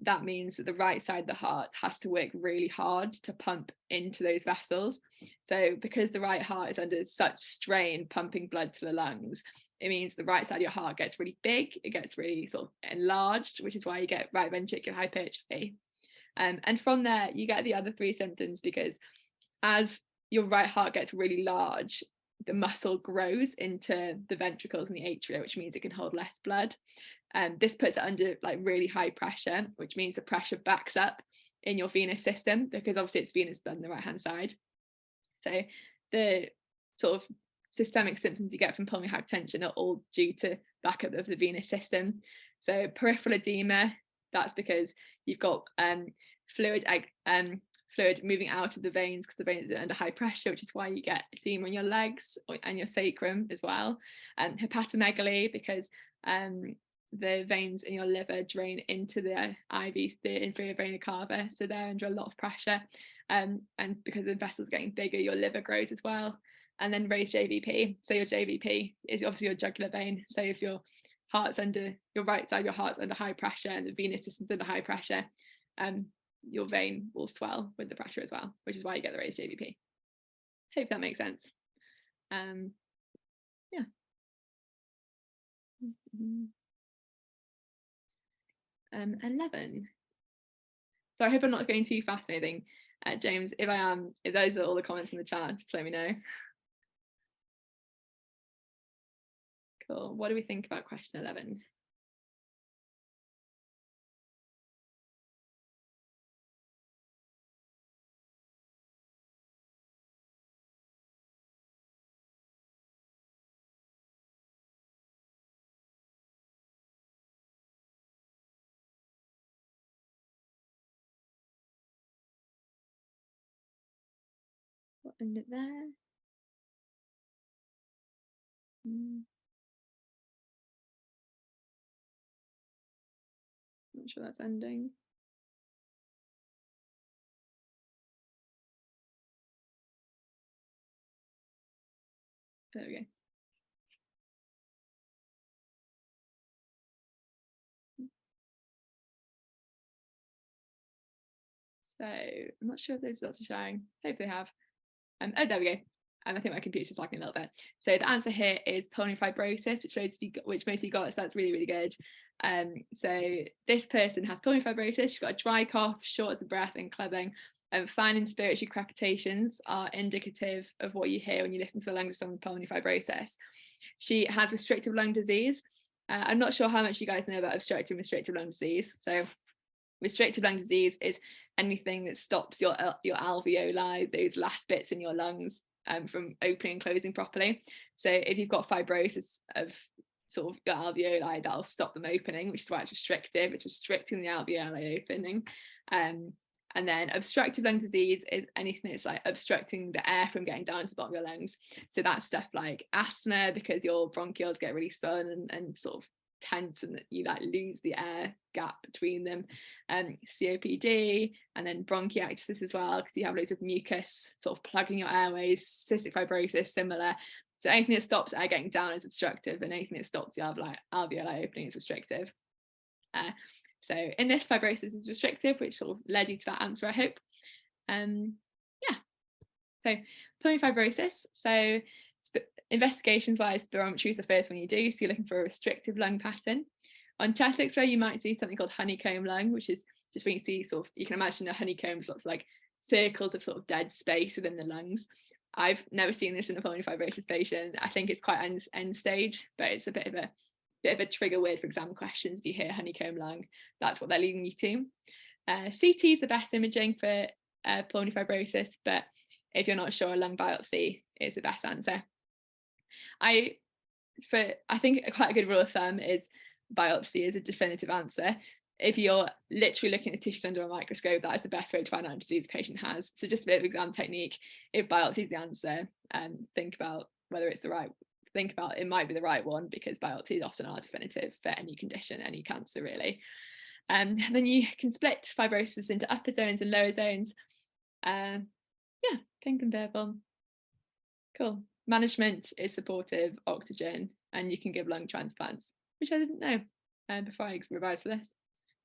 That means that the right side of the heart has to work really hard to pump into those vessels. So because the right heart is under such strain pumping blood to the lungs, it means the right side of your heart gets really big, it gets really sort of enlarged, which is why you get right ventricular hypertrophy. And from there, you get the other 3 symptoms, because as your right heart gets really large, the muscle grows into the ventricles and the atria, which means it can hold less blood. This puts it under really high pressure, which means the pressure backs up in your venous system, because obviously it's venous blood on the right hand side. So the sort of systemic symptoms you get from pulmonary hypertension are all due to backup of the venous system. So peripheral edema, that's because you've got fluid moving out of the veins, because the veins are under high pressure, which is why you get edema in your legs and your sacrum as well. Hepatomegaly, because the veins in your liver drain into the IVs, the inferior vena cava, so they're under a lot of pressure, and because the vessel's getting bigger, your liver grows as well. And then raised JVP, so your JVP is obviously your jugular vein. So if your heart's under, your right side, your heart's under high pressure and the venous system's under high pressure, your vein will swell with the pressure as well, which is why you get the raised JVP. Hope that makes sense. Yeah. 11. So I hope I'm not going too fast or anything. James, if I am, if those are all the comments in the chat, just let me know. Cool. What do we think about question 11? What ended there? Not sure that's ending. There we go. So I'm not sure if those results are showing. Hope they have. Oh, there we go. And I think my computer's just lagging a little bit. So the answer here is pulmonary fibrosis, which most of you got, so that's really, really good. So this person has pulmonary fibrosis. She's got a dry cough, shortness of breath, and clubbing. Fine inspiratory crepitations are indicative of what you hear when you listen to the lungs of someone with pulmonary fibrosis. She has restrictive lung disease. I'm not sure how much you guys know about obstructive and restrictive lung disease. So restrictive lung disease is anything that stops your alveoli, those last bits in your lungs, from opening and closing properly. So if you've got fibrosis of sort of your alveoli, that'll stop them opening, which is why it's restrictive. It's restricting the alveoli opening. And then obstructive lung disease is anything that's like obstructing the air from getting down to the bottom of your lungs. So that's stuff like asthma, because your bronchioles get really swollen and sort of tense, and that you like lose the air gap between them. COPD, and then bronchiectasis as well, because you have loads of mucus sort of plugging your airways. Cystic fibrosis, similar. So anything that stops air getting down is obstructive, and anything that stops the alveoli opening is restrictive. So in this, fibrosis is restrictive, which sort of led you to that answer, I hope. Yeah. So pulmonary fibrosis. So investigations wise, spirometry is the first one you do. So you're looking for a restrictive lung pattern. On chest X-ray, you might see something called honeycomb lung, which is just when you see sort of, you can imagine a honeycomb, lots of like circles of sort of dead space within the lungs. I've never seen this in a pulmonary fibrosis patient. I think it's quite end stage, but it's a bit of a trigger word for exam questions. If you hear honeycomb lung, that's what they're leading you to. CT is the best imaging for pulmonary fibrosis, but if you're not sure, a lung biopsy is the best answer. I think quite a good rule of thumb is biopsy is a definitive answer. If you're literally looking at tissues under a microscope, that is the best way to find out a disease a patient has. So just a bit of exam technique. If biopsy is the answer, think about whether it's the right. Think about it might be the right one, because biopsies often are definitive for any condition, any cancer really. And then you can split fibrosis into upper zones and lower zones. Yeah, pink and purple. Cool. Management is supportive, oxygen, and you can give lung transplants, which I didn't know before I revised for this.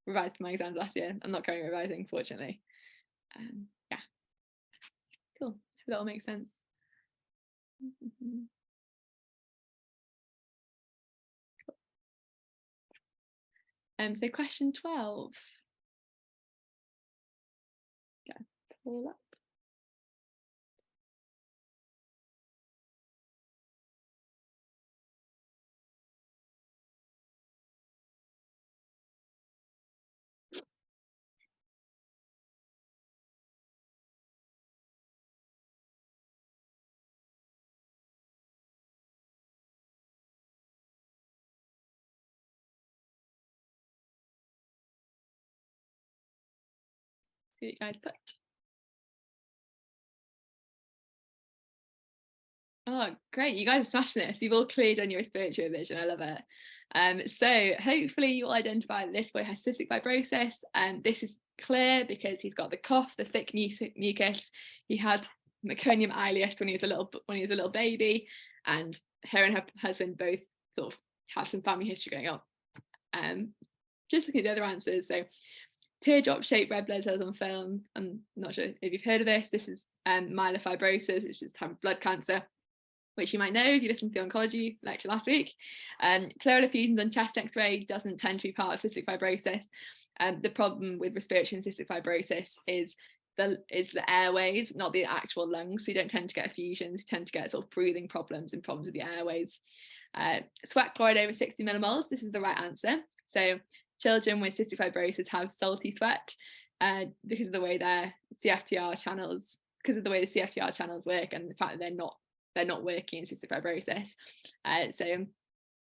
Revised for my exams last year. I'm not currently revising, fortunately. Yeah. Cool. Hope that all makes sense. So question 12. Okay, pull up. See what you guys put. Oh, great. You guys are smashing this. You've all cleared on your respiratory revision. I love it. So hopefully you'll identify that this boy has cystic fibrosis, and this is clear because he's got the cough, the thick mucus. He had meconium ileus when he was a little baby, and her and her husband both sort of have some family history going on. Just looking at the other answers, so teardrop shaped red blood cells on film. I'm not sure if you've heard of this. This is myelofibrosis, which is type of blood cancer, which you might know if you listened to the oncology lecture last week. Pleural effusions on chest x-ray doesn't tend to be part of cystic fibrosis. The problem with respiratory and cystic fibrosis is the airways, not the actual lungs. So you don't tend to get effusions, you tend to get sort of breathing problems and problems with the airways. Sweat chloride over 60 millimoles, this is the right answer. So children with cystic fibrosis have salty sweat because of the way their CFTR channels, because of the way the CFTR channels work, and the fact that they're not working in cystic fibrosis. So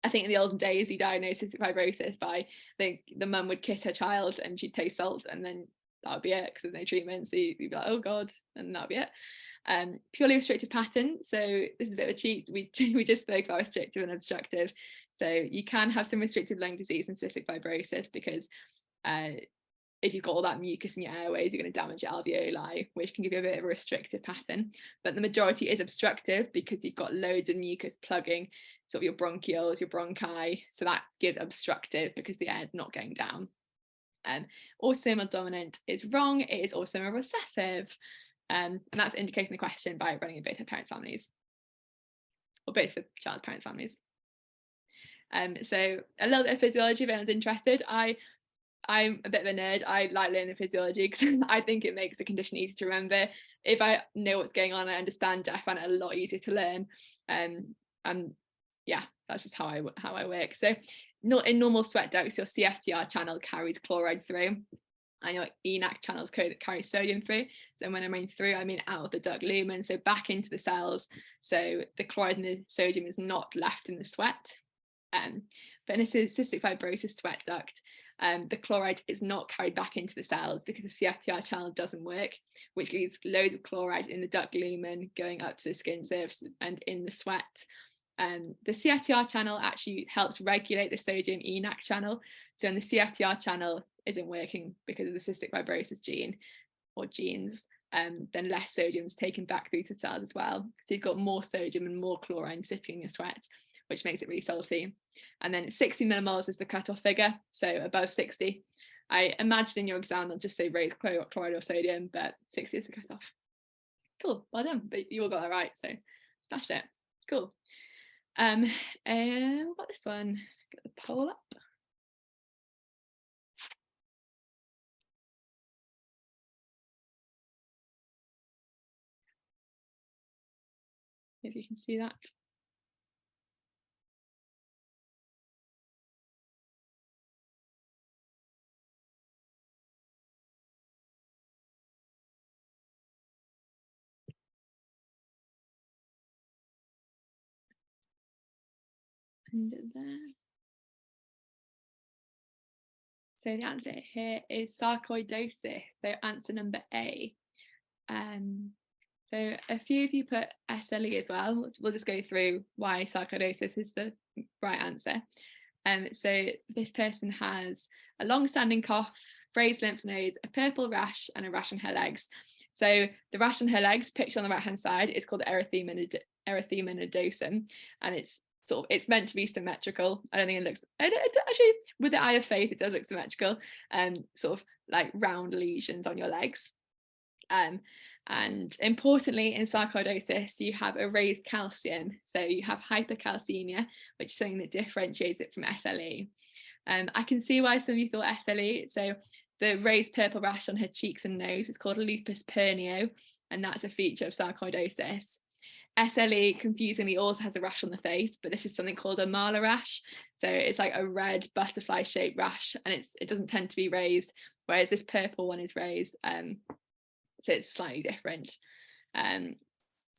I think in the olden days you diagnosed cystic fibrosis by the mum would kiss her child and she'd taste salt, and then that would be it because there's no treatment. So you'd be like, oh god, and that would be it. Purely restrictive pattern. So this is a bit of a cheat. We just spoke about restrictive and obstructive. So you can have some restrictive lung disease and cystic fibrosis because if you've got all that mucus in your airways, you're going to damage your alveoli, which can give you a bit of a restrictive pattern. But the majority is obstructive because you've got loads of mucus plugging sort of your bronchioles, your bronchi. So that gives obstructive because the air is not getting down. Autosomal dominant is wrong. It is autosomal recessive. And that's indicating the question by running in both her parents' families, or both the child's parents' families. So a little bit of physiology if anyone's interested. I'm a bit of a nerd. I like learning physiology because I think it makes the condition easy to remember. If I know what's going on, I understand it, I find it a lot easier to learn. And yeah, that's just how I work. So not in normal sweat ducts, your CFTR channel carries chloride through, and your ENaC channels carry sodium through. So when I mean through, I mean out of the duct lumen, so back into the cells. So the chloride and the sodium is not left in the sweat. But in a cystic fibrosis sweat duct, the chloride is not carried back into the cells because the CFTR channel doesn't work, which leaves loads of chloride in the duct lumen going up to the skin surface and in the sweat. The CFTR channel actually helps regulate the sodium ENaC channel. So when the CFTR channel isn't working because of the cystic fibrosis gene or genes, then less sodium is taken back through to the cells as well. So you've got more sodium and more chlorine sitting in your sweat, which makes it really salty. And then 60 millimoles is the cutoff figure, so above 60. I imagine in your exam they'll just say raised chloride or sodium, but 60 is the cutoff. Cool, well done, but you all got that right, so smashed it. Cool. What about this one? Get the poll up. If you can see that. And then, so the answer here is sarcoidosis. So answer number A. So a few of you put SLE as well. We'll just go through why sarcoidosis is the right answer. So this person has a long-standing cough, raised lymph nodes, a purple rash, and a rash on her legs. So the rash on her legs, pictured on the right-hand side, is called erythema nodosum, and it's meant to be symmetrical. I don't think it looks, actually, with the eye of faith, it does look symmetrical, sort of like round lesions on your legs. And importantly, in sarcoidosis, you have a raised calcium. So you have hypercalcemia, which is something that differentiates it from SLE. I can see why some of you thought SLE. So the raised purple rash on her cheeks and nose is called lupus pernio, and that's a feature of sarcoidosis. SLE confusingly also has a rash on the face, but this is something called a Mahler rash. So it's like a red butterfly shaped rash, and it doesn't tend to be raised, whereas this purple one is raised. So it's slightly different.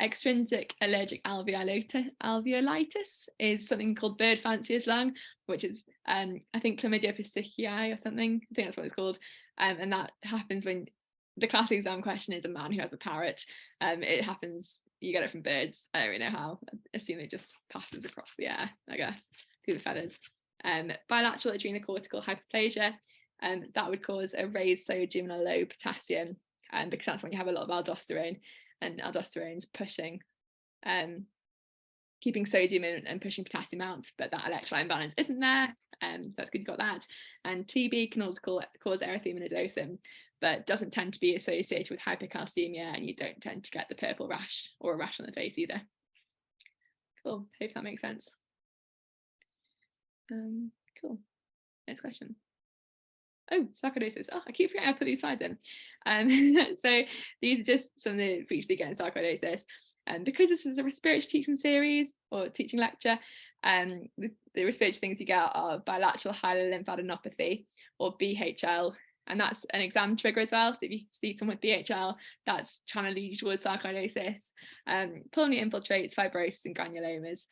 Extrinsic allergic alveolitis is something called bird fancier's lung, which is I think chlamydia pesticii or something. I think that's what it's called. And that happens when the classic exam question is a man who has a parrot. It happens, you get it from birds. I don't really know how. I assume it just passes across the air, I guess, through the feathers. Bilateral adrenocortical hyperplasia, that would cause a raised sodium and a low potassium, because that's when you have a lot of aldosterone, and aldosterone's pushing, keeping sodium in and pushing potassium out, but that electrolyte imbalance isn't there. So that's good you got that. And TB can also cause erythema nodosum, but doesn't tend to be associated with hypercalcemia, and you don't tend to get the purple rash or a rash on the face either. Cool, hope that makes sense. Cool, next question. Oh, sarcoidosis. Oh, I keep forgetting I put these slides in. So these are just some of the features you get in sarcoidosis. And because this is a respiratory teaching series or teaching lecture, the respiratory things you get are bilateral hyaline-lymphadenopathy, or BHL, and that's an exam trigger as well. So if you see someone with BHL, that's trying to lead you towards sarcoidosis. Pulmonary infiltrates, fibrosis, and granulomas.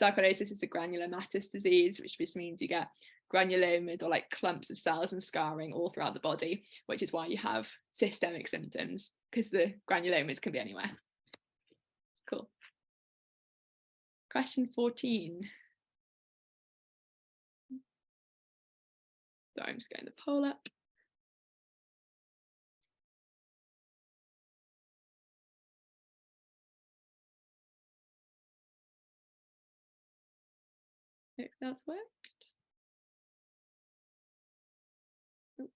Sarcoidosis is a granulomatous disease, which just means you get granulomas, or like clumps of cells and scarring all throughout the body, which is why you have systemic symptoms, because the granulomas can be anywhere. Cool. Question 14. So I'm just getting the poll up. Hope that's worked. Oh.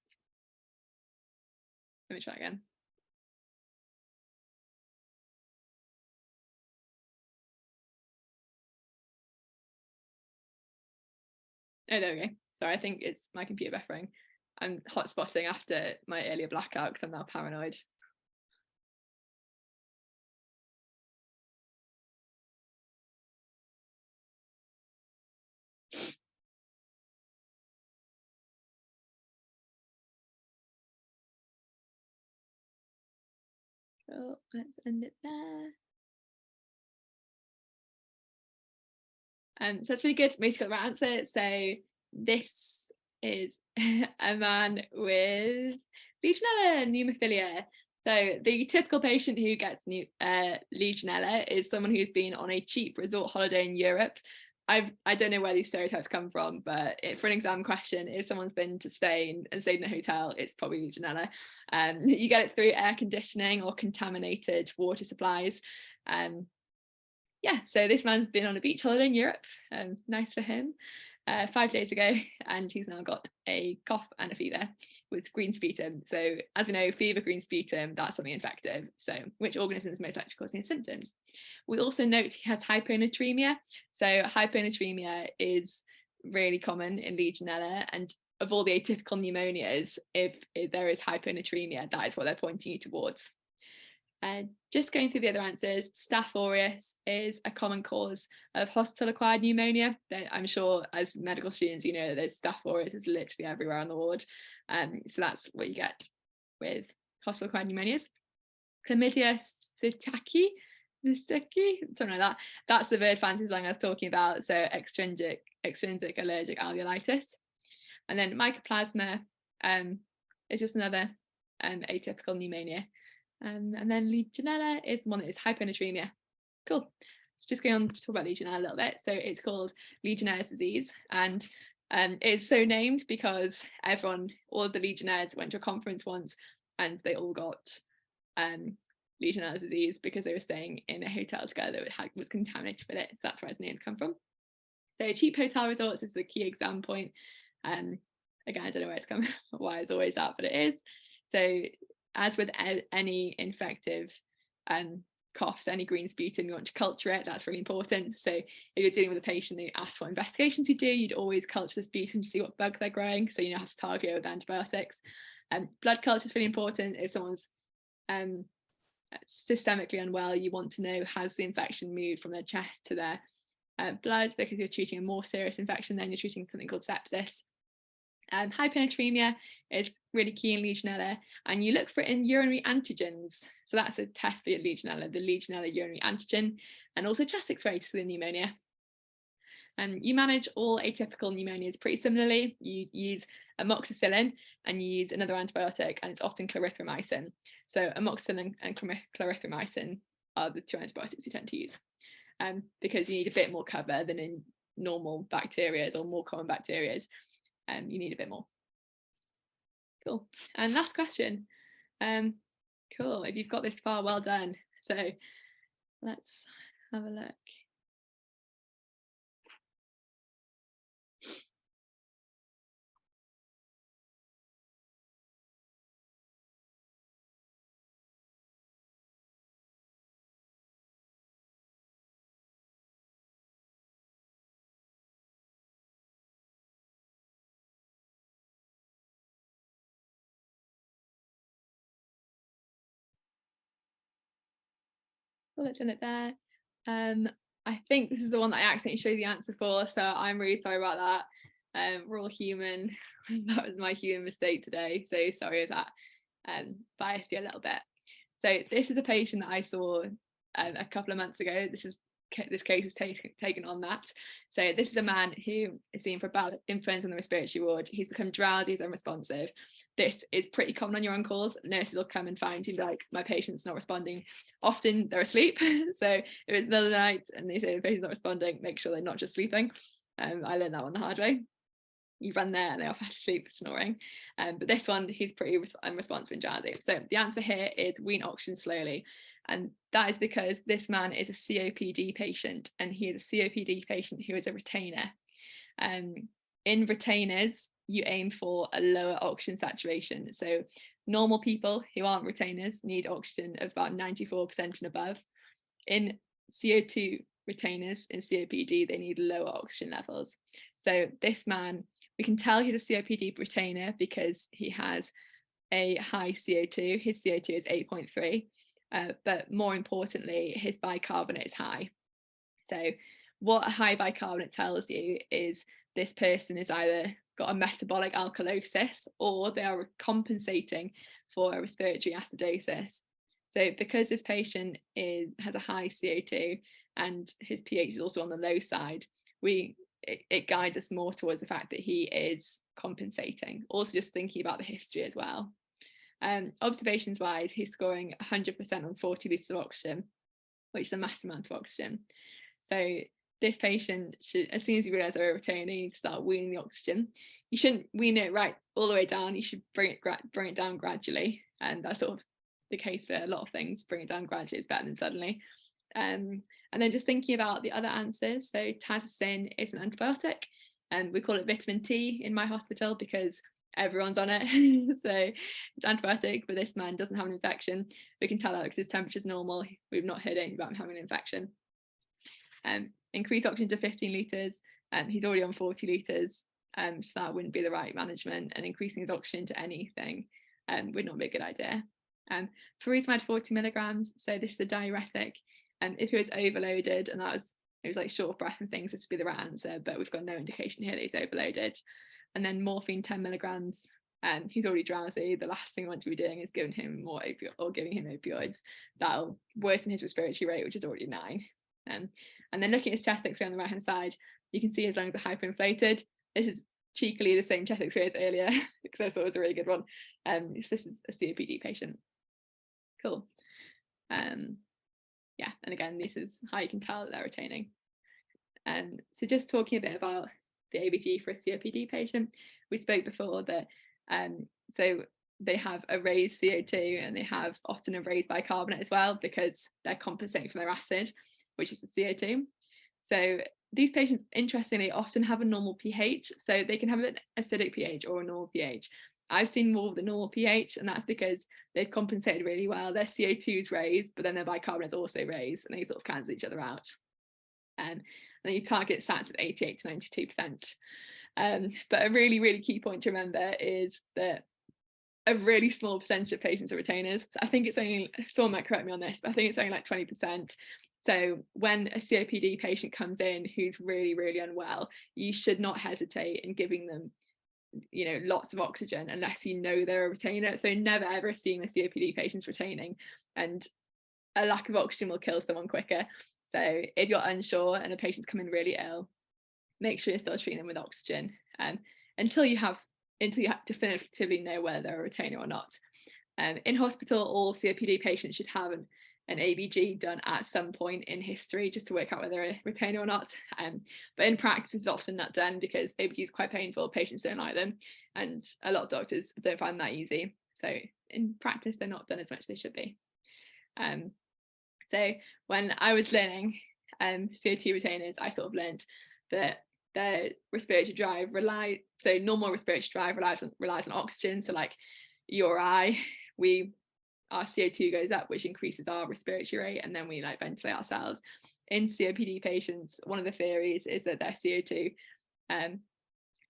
Let me try again. Oh, there we go. Sorry, I think it's my computer buffering. I'm hotspotting after my earlier blackout because I'm now paranoid. So let's end it there. So it's really good. Most got the right answer. So this is a man with Legionella pneumophilia. So the typical patient who gets Legionella is someone who's been on a cheap resort holiday in Europe. I don't know where these stereotypes come from, but for an exam question, if someone's been to Spain and stayed in a hotel, it's probably Legionella. You get it through air conditioning or contaminated water supplies. Yeah, so this man's been on a beach holiday in Europe, nice for him, 5 days ago, and he's now got a cough and a fever with green sputum. So as we know, fever, green sputum, that's something infective. So which organism is most likely causing his symptoms? We also note he has hyponatremia. So hyponatremia is really common in Legionella, and of all the atypical pneumonias, if there is hyponatremia, that is what they're pointing you towards. Just going through the other answers, Staph aureus is a common cause of hospital-acquired pneumonia. I'm sure as medical students, you know that Staph aureus is literally everywhere on the ward. So that's what you get with hospital-acquired pneumonias. Chlamydia psittaci, something like that. That's the bird fancy slang I was talking about. So extrinsic allergic alveolitis. And then mycoplasma is just another atypical pneumonia. And then Legionella is one that is hyponatremia. Cool. So just going on to talk about Legionella a little bit. So it's called Legionnaire's disease, and it's so named because all of the Legionnaires went to a conference once, and they all got Legionnaire's disease because they were staying in a hotel together that was contaminated with it. So that's where its name's come from. So cheap hotel resorts is the key exam point. Again, I don't know where it's come, why it's always that, but it is. So as with any infective coughs, any green sputum, you want to culture it. That's really important. So if you're dealing with a patient that asks what investigations you do, you'd always culture the sputum to see what bug they're growing, so you know how to target it with antibiotics. Blood culture is really important. If someone's systemically unwell, you want to know, has the infection moved from their chest to their blood, because you're treating a more serious infection, then you're treating something called sepsis. Hyponatremia is really key in Legionella, and you look for it in urinary antigens. So that's a test for your Legionella, the Legionella urinary antigen, and also chest X-ray to see the pneumonia. You manage all atypical pneumonias pretty similarly. You use amoxicillin and you use another antibiotic, and it's often clarithromycin. So amoxicillin and clarithromycin are the two antibiotics you tend to use, because you need a bit more cover than in normal bacteria or more common bacteria. You need a bit more. Cool. And last question. Cool. If you've got this far, well done. So let's have a look. Well, let's end it there. I think this is the one that I accidentally showed the answer for, so I'm really sorry about that. We're all human. That was my human mistake today, so sorry if that biased you a little bit. So this is a patient that I saw a couple of months ago. This case is taken on that. So this is a man who is seen for bowel influenza in the respiratory ward. He's become drowsy, he's unresponsive. This is pretty common on your on-calls. Nurses will come and find you like, my patient's not responding. Often they're asleep. So if it's middle of the night and they say the patient's not responding, make sure they're not just sleeping. I learned that one the hard way. You run there and they are fast asleep snoring. But this one, he's pretty unresponsive and drowsy. So the answer here is wean oxygen slowly. And that is because this man is a COPD patient, and he is a COPD patient who is a retainer. In retainers, you aim for a lower oxygen saturation. So normal people who aren't retainers need oxygen of about 94% and above. In CO2 retainers, in COPD, they need lower oxygen levels. So this man, we can tell he's a COPD retainer because he has a high CO2. His CO2 is 8.3. But more importantly, his bicarbonate is high. So what a high bicarbonate tells you is this person is either got a metabolic alkalosis or they are compensating for a respiratory acidosis. So because this patient has a high CO2 and his pH is also on the low side, it guides us more towards the fact that he is compensating. Also just thinking about the history as well. Observations wise, he's scoring 100% on 40 litres of oxygen, which is a massive amount of oxygen. So this patient should, as soon as you realise they're a retainer, you need to start weaning the oxygen. You shouldn't wean it right all the way down. You should bring it down gradually, and that's sort of the case for a lot of things. Bring it down gradually is better than suddenly. And then just thinking about the other answers. So tazocin is an antibiotic, and we call it vitamin T in my hospital because everyone's on it. So it's antibiotic, but this man doesn't have an infection. We can tell that because his temperature's normal. We've not heard anything about him having an infection. Increase oxygen to 15 litres, and he's already on 40 litres, so that wouldn't be the right management, and increasing his oxygen to anything would not be a good idea. Furosemide 40 milligrams, so this is a diuretic, and if he was overloaded and it was like short of breath and things, this would be the right answer, but we've got no indication here that he's overloaded. And then morphine 10 milligrams, and he's already drowsy. The last thing we want to be doing is giving him more giving him opioids. That'll worsen his respiratory rate, which is already 9. And then looking at his chest X-ray on the right hand side, you can see his lungs are hyperinflated. This is cheekily the same chest X-ray as earlier because I thought it was a really good one. This is a COPD patient. Cool. Yeah, and again, this is how you can tell that they're retaining. So just talking a bit about the ABG for a COPD patient, we spoke before that so they have a raised CO2 and they have often a raised bicarbonate as well because they're compensating for their acid, which is the CO2. So these patients, interestingly, often have a normal pH, so they can have an acidic pH or a normal pH. I've seen more of the normal pH, and that's because they've compensated really well. Their CO2 is raised, but then their bicarbonate is also raised, and they sort of cancel each other out. And then you target SATs at 88 to 92%. But a really, really key point to remember is that a really small percentage of patients are retainers. So I think it's only, someone might correct me on this, but I think it's only like 20%. So when a COPD patient comes in who's really, really unwell, you should not hesitate in giving them, lots of oxygen unless you know they're a retainer. So never ever assume a COPD patient's retaining, and a lack of oxygen will kill someone quicker. So if you're unsure and a patient's coming really ill, make sure you're still treating them with oxygen until you definitively know whether they're a retainer or not. In hospital, all COPD patients should have an ABG done at some point in history just to work out whether they're a retainer or not. But in practice, it's often not done because ABG is quite painful, patients don't like them, and a lot of doctors don't find that easy. So in practice, they're not done as much as they should be. So when I was learning CO2 retainers, I sort of learned that their respiratory drive normal respiratory drive relies on oxygen. So like you or I, our CO2 goes up, which increases our respiratory rate, and then we like ventilate ourselves. In COPD patients, one of the theories is that their CO2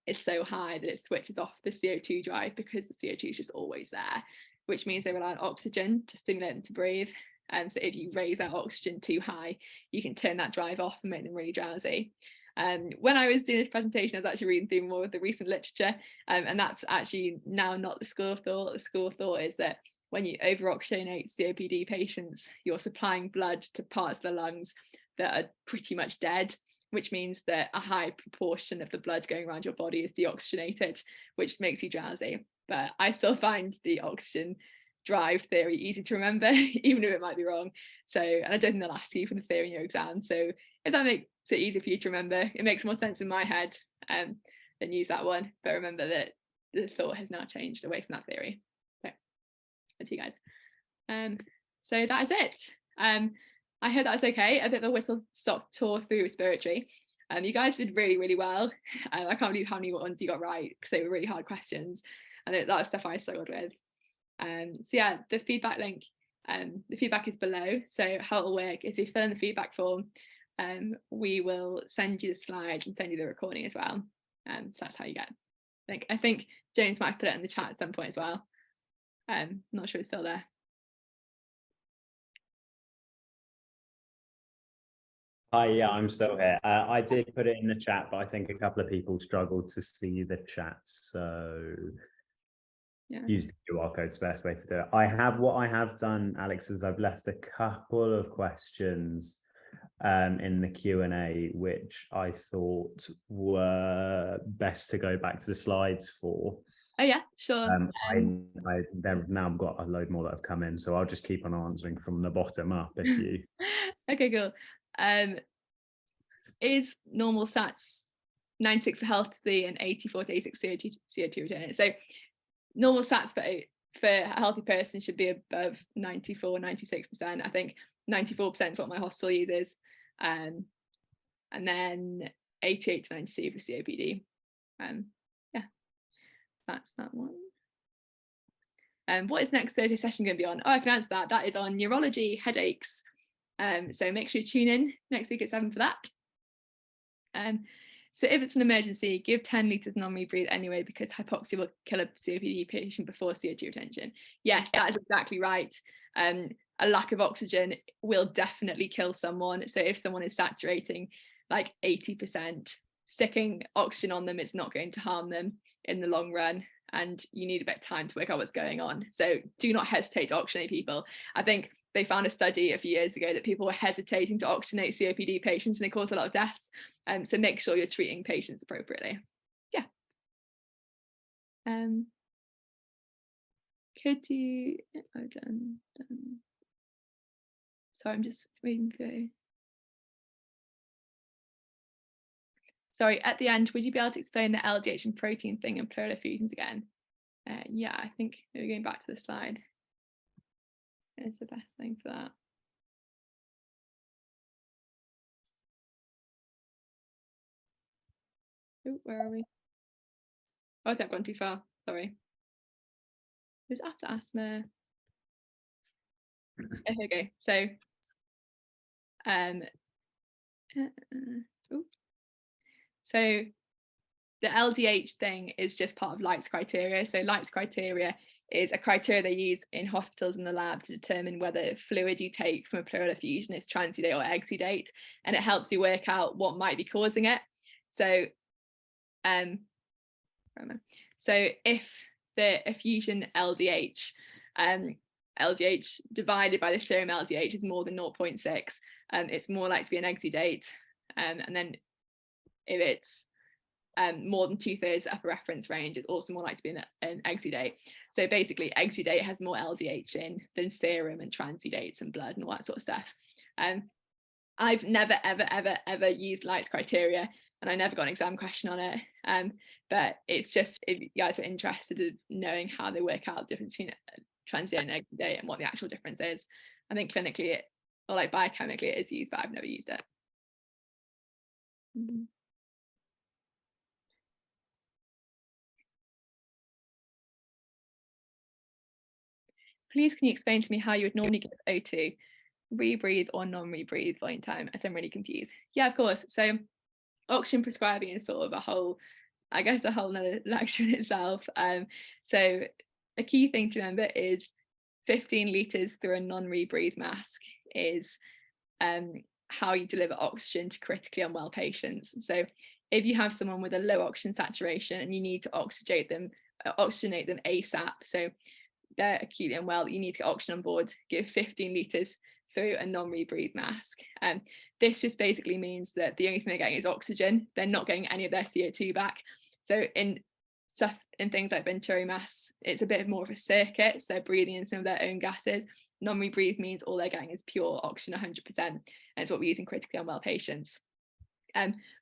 is so high that it switches off the CO2 drive because the CO2 is just always there, which means they rely on oxygen to stimulate them to breathe. So if you raise that oxygen too high, you can turn that drive off and make them really drowsy. When I was doing this presentation, I was actually reading through more of the recent literature, and that's actually now not the school of thought. The school of thought is that when you over-oxygenate COPD patients, you're supplying blood to parts of the lungs that are pretty much dead, which means that a high proportion of the blood going around your body is deoxygenated, which makes you drowsy. But I still find the oxygen drive theory easy to remember, even if it might be wrong. So, and I don't think they'll ask you for the theory in your exam. So if that makes it easy for you to remember, it makes more sense in my head, then use that one. But remember that the thought has now changed away from that theory. So, to you guys. So that is it. I hope that was okay. A bit of a whistle-stop tour through respiratory. You guys did really, really well. I can't believe how many ones you got right because they were really hard questions. And that was stuff I struggled with. So yeah, the feedback link, the feedback is below. So how it'll work is you fill in the feedback form, we will send you the slides and send you the recording as well. So that's how you get. I think James might put it in the chat at some point as well. Not sure it's still there. Yeah, I'm still here. I did put it in the chat, but I think a couple of people struggled to see the chat, so yeah. Use the QR code is the best way to do it. What I have done, Alex, is I've left a couple of questions in the Q&A, which I thought were best to go back to the slides for. Oh yeah, sure. They've now got a load more that have come in, so I'll just keep on answering from the bottom up if you. Okay, cool. Is normal SATs 96 for healthy and 84 to 86 CO2 retainer? So normal SATs for a healthy person should be above 94, 96%. I think 94% is what my hospital uses. And then 88 to 92 for COPD. Yeah, that's that one. What is next Thursday session going to be on? Oh, I can answer that. That is on neurology, headaches. So make sure you tune in next week at 7 for that. So if it's an emergency, give 10 litres non-rebreathe anyway, because hypoxia will kill a COPD patient before CO2 retention. Yes, that is exactly right. A lack of oxygen will definitely kill someone. So if someone is saturating like 80%, sticking oxygen on them is not going to harm them in the long run. And you need a bit of time to work out what's going on. So do not hesitate to oxygenate people. I think they found a study a few years ago that people were hesitating to oxygenate COPD patients and it caused a lot of deaths. So make sure you're treating patients appropriately. Yeah. Could you, oh, done. Sorry, I'm just reading through. Sorry, at the end, would you be able to explain the LDH and protein thing and pleural effusions again? Yeah, I think maybe going back to the slide is the best thing for that. Oh, where are we? Oh, I think I've gone too far. Sorry. It was after asthma. Okay, okay. So, so the LDH thing is just part of Light's criteria. So Light's criteria is a criteria they use in hospitals in the lab to determine whether fluid you take from a pleural effusion is transudate or exudate, and it helps you work out what might be causing it. So, if the effusion LDH, LDH divided by the serum LDH is more than 0.6, it's more likely to be an exudate, and then if it's more than 2/3 upper reference range, it's also more likely to be an exudate. So basically, exudate has more LDH in than serum and transudates and blood and all that sort of stuff. I've never, ever used Light's criteria, and I never got an exam question on it. But it's just, if you guys are interested in knowing how they work out the difference between transudate and exudate and what the actual difference is, I think clinically, or like biochemically, it is used, but I've never used it. Please, can you explain to me how you would normally give O2, rebreathe or non-rebreathe volume time, as I'm really confused? Yeah, of course. So oxygen prescribing is sort of a whole, I guess, a whole nother lecture in itself. So a key thing to remember is 15 litres through a non-rebreathe mask is how you deliver oxygen to critically unwell patients. So if you have someone with a low oxygen saturation and you need to oxygenate them ASAP, so they're acutely unwell, you need to get oxygen on board, give 15 litres through a non-rebreathe mask. This just basically means that the only thing they're getting is oxygen. They're not getting any of their CO2 back. So in things like Venturi masks, it's a bit more of a circuit, so they're breathing in some of their own gases. Non-rebreathe means all they're getting is pure oxygen 100%, and it's what we use in critically unwell patients.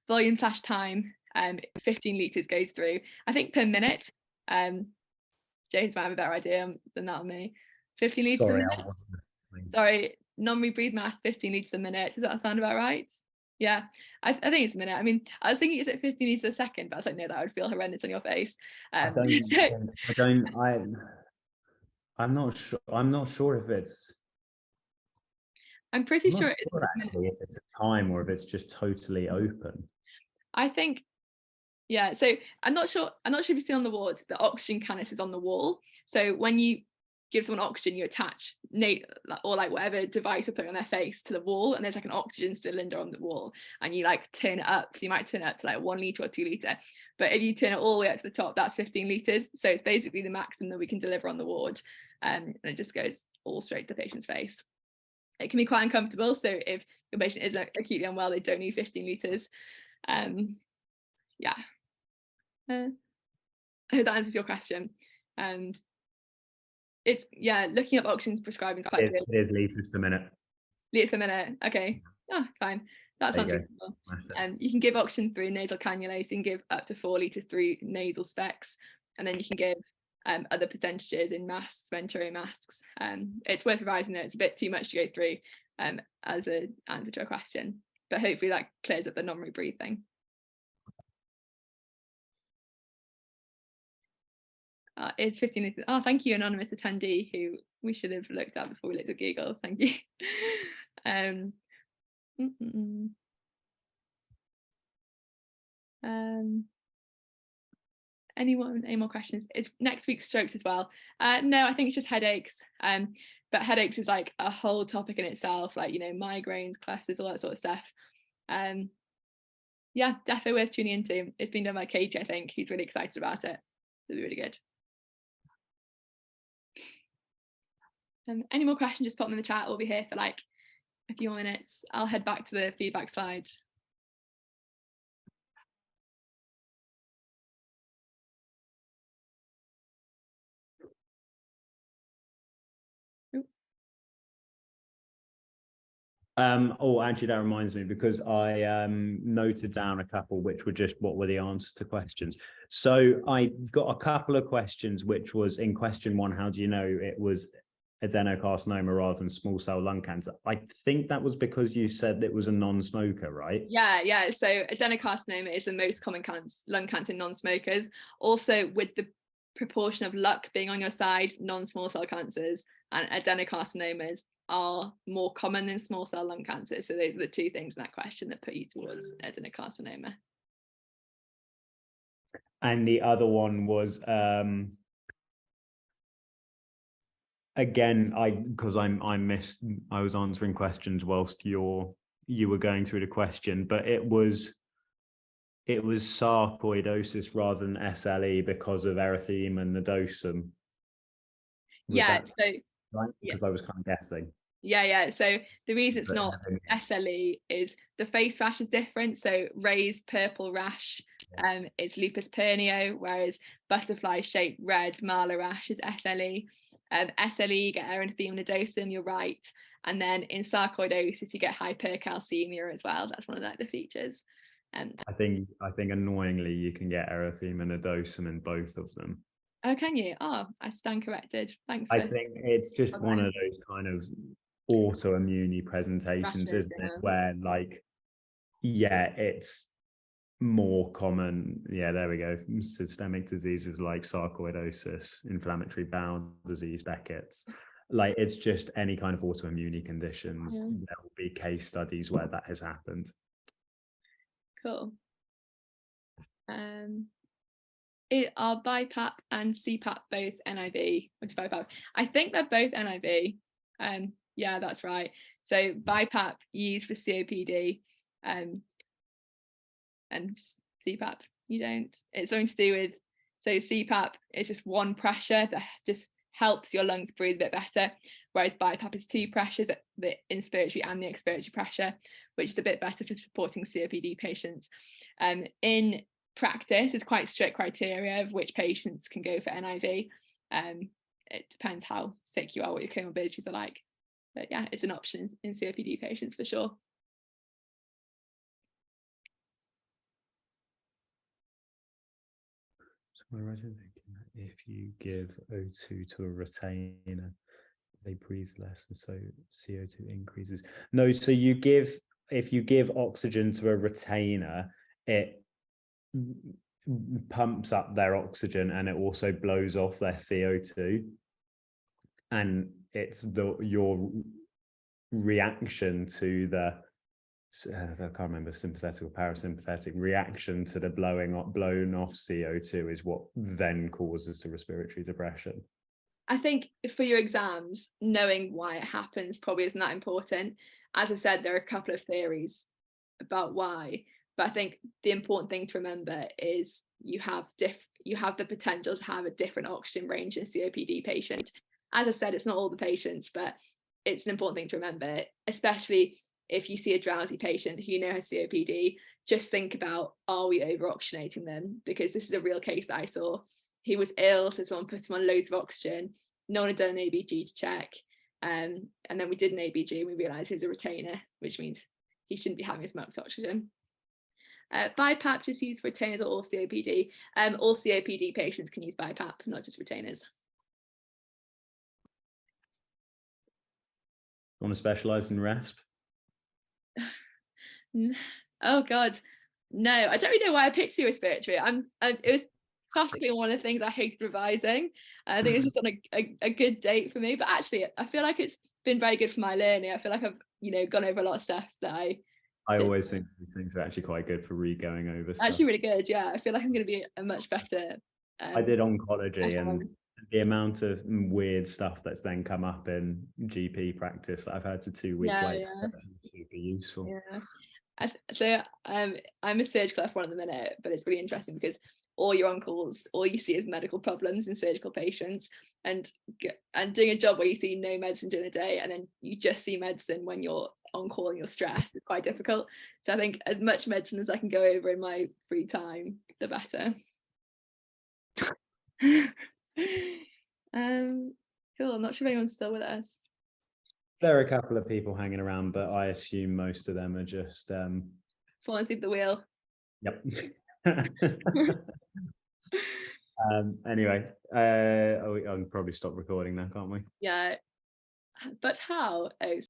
Volume / time, 15 litres goes through, I think, per minute. James might have a better idea than that on me. 15 litres per minute. Sorry, non-rebreathe mask, 15 litres a minute. Does that sound about right? Yeah, I think it's a minute. I mean, I was thinking, is it 15 litres a second? But I was like, no, that would feel horrendous on your face. I'm not sure if it's. I'm pretty sure it's actually if it's a time or if it's just totally open. I think, yeah. So I'm not sure if you see on the ward, the oxygen canister is on the wall. So when you give someone oxygen, you attach or like whatever device you're putting on their face to the wall, and there's like an oxygen cylinder on the wall, and you like turn it up. So you might turn it up to like 1 litre or 2 litre, but if you turn it all the way up to the top, that's 15 litres. So it's basically the maximum that we can deliver on the ward, and it just goes all straight to the patient's face. It can be quite uncomfortable, so if your patient is acutely unwell, they don't need 15 litres. Yeah, I hope that answers your question. It's, yeah, looking up oxygen prescribing is quite good. It is litres per minute. Litres per minute, okay. Oh, fine. That sounds reasonable. You can give oxygen through nasal cannula, so you can give up to 4 litres through nasal specs, and then you can give other percentages in masks, Venturi masks. It's worth revising that. It's a bit too much to go through as an answer to a question, but hopefully that clears up the non-rebreathe thing. It's 15 litres. Oh, thank you, anonymous attendee, who we should have looked at before we looked at Google. Thank you. Any more questions? It's next week's strokes as well. No, I think it's just headaches. But headaches is like a whole topic in itself, like, you know, migraines, clusters, all that sort of stuff. Yeah, definitely worth tuning into. It's been done by Katie, I think. He's really excited about it. It'll be really good. Any more questions, just pop them in the chat. We'll be here for like a few more minutes. I'll head back to the feedback slide. Actually, that reminds me, because I noted down a couple which were just what were the answers to questions. So I got a couple of questions, which was in question 1, how do you know it was adenocarcinoma rather than small cell lung cancer? I think that was because you said it was a non-smoker, right? Yeah. So adenocarcinoma is the most common lung cancer in non-smokers. Also, with the proportion of luck being on your side, non-small cell cancers and adenocarcinomas are more common than small cell lung cancer. So those are the 2 things in that question that put you towards adenocarcinoma. And the other one was again, I was answering questions whilst you were going through the question, but it was sarcoidosis rather than SLE because of erythema nodosum. Yeah, so right, because I was kind of guessing. Yeah. So the reason it's not SLE is the face rash is different. So raised purple rash is lupus pernio, whereas butterfly shaped red marla rash is SLE. SLE, you get erythema nodosum, you're right. And then in sarcoidosis, you get hypercalcemia as well. That's one of the features. I think annoyingly you can get erythema nodosum in both of them. Oh, can you? Oh, I stand corrected. Thanks. I think it's just one of those kind of autoimmune presentations, isn't it? Where like, yeah, it's more common. Yeah, there we go. Systemic diseases like sarcoidosis, inflammatory bowel disease, Beckett's. Like, it's just any kind of autoimmune conditions. Yeah. There will be case studies where that has happened. Cool. Are BiPAP and CPAP both NIV? What's BiPAP? I think they're both NIV. Yeah, that's right. So BiPAP used for COPD, and CPAP you don't. It's something to do with, so CPAP is just one pressure that just helps your lungs breathe a bit better, whereas BiPAP is two pressures, the inspiratory and the expiratory pressure, which is a bit better for supporting COPD patients. In practice, it's quite strict criteria of which patients can go for NIV. It depends how sick you are, what your comorbidities are like, but yeah, it's an option in COPD patients for sure. If you give O2 to a retainer, they breathe less, and so CO2 increases. No, so if you give oxygen to a retainer, it pumps up their oxygen and it also blows off their CO2, and it's your reaction to the I can't remember, sympathetic or parasympathetic reaction to the blown off CO2 is what then causes the respiratory depression. I think for your exams, knowing why it happens probably isn't that important. As I said, there are a couple of theories about why, but I think the important thing to remember is you have the potential to have a different oxygen range in a COPD patient. As I said, it's not all the patients, but it's an important thing to remember, especially if you see a drowsy patient who you know has COPD. Just think about, are we over oxygenating them? Because this is a real case that I saw. He was ill, so someone put him on loads of oxygen. No one had done an ABG to check, and then we did an ABG and we realised he was a retainer, which means he shouldn't be having as much oxygen. BiPAP just used for retainers or all COPD. All COPD patients can use BiPAP, not just retainers. Want to specialise in resp? Oh God, no! I don't really know why I picked respiratory. It was classically one of the things I hated revising. I think it's just on a good date for me. But actually, I feel like it's been very good for my learning. I feel like I've gone over a lot of stuff that I always think these things are actually quite good for re-going over stuff. Actually really good, yeah. I feel like I'm going to be a much better. I did oncology, and the amount of weird stuff that's then come up in GP practice that I've had to 2 week wait is super useful. Yeah. So I'm a surgical F1 at the minute, but it's really interesting because all you're on calls, all you see is medical problems in surgical patients, and doing a job where you see no medicine during the day and then you just see medicine when you're on call and you're stressed is quite difficult. So I think as much medicine as I can go over in my free time, the better. Cool. I'm not sure if anyone's still with us. There are a couple of people hanging around, but I assume most of them are just falling asleep at the wheel. Yep. Anyway, I can probably stop recording now, can't we? Yeah. But how? Oh,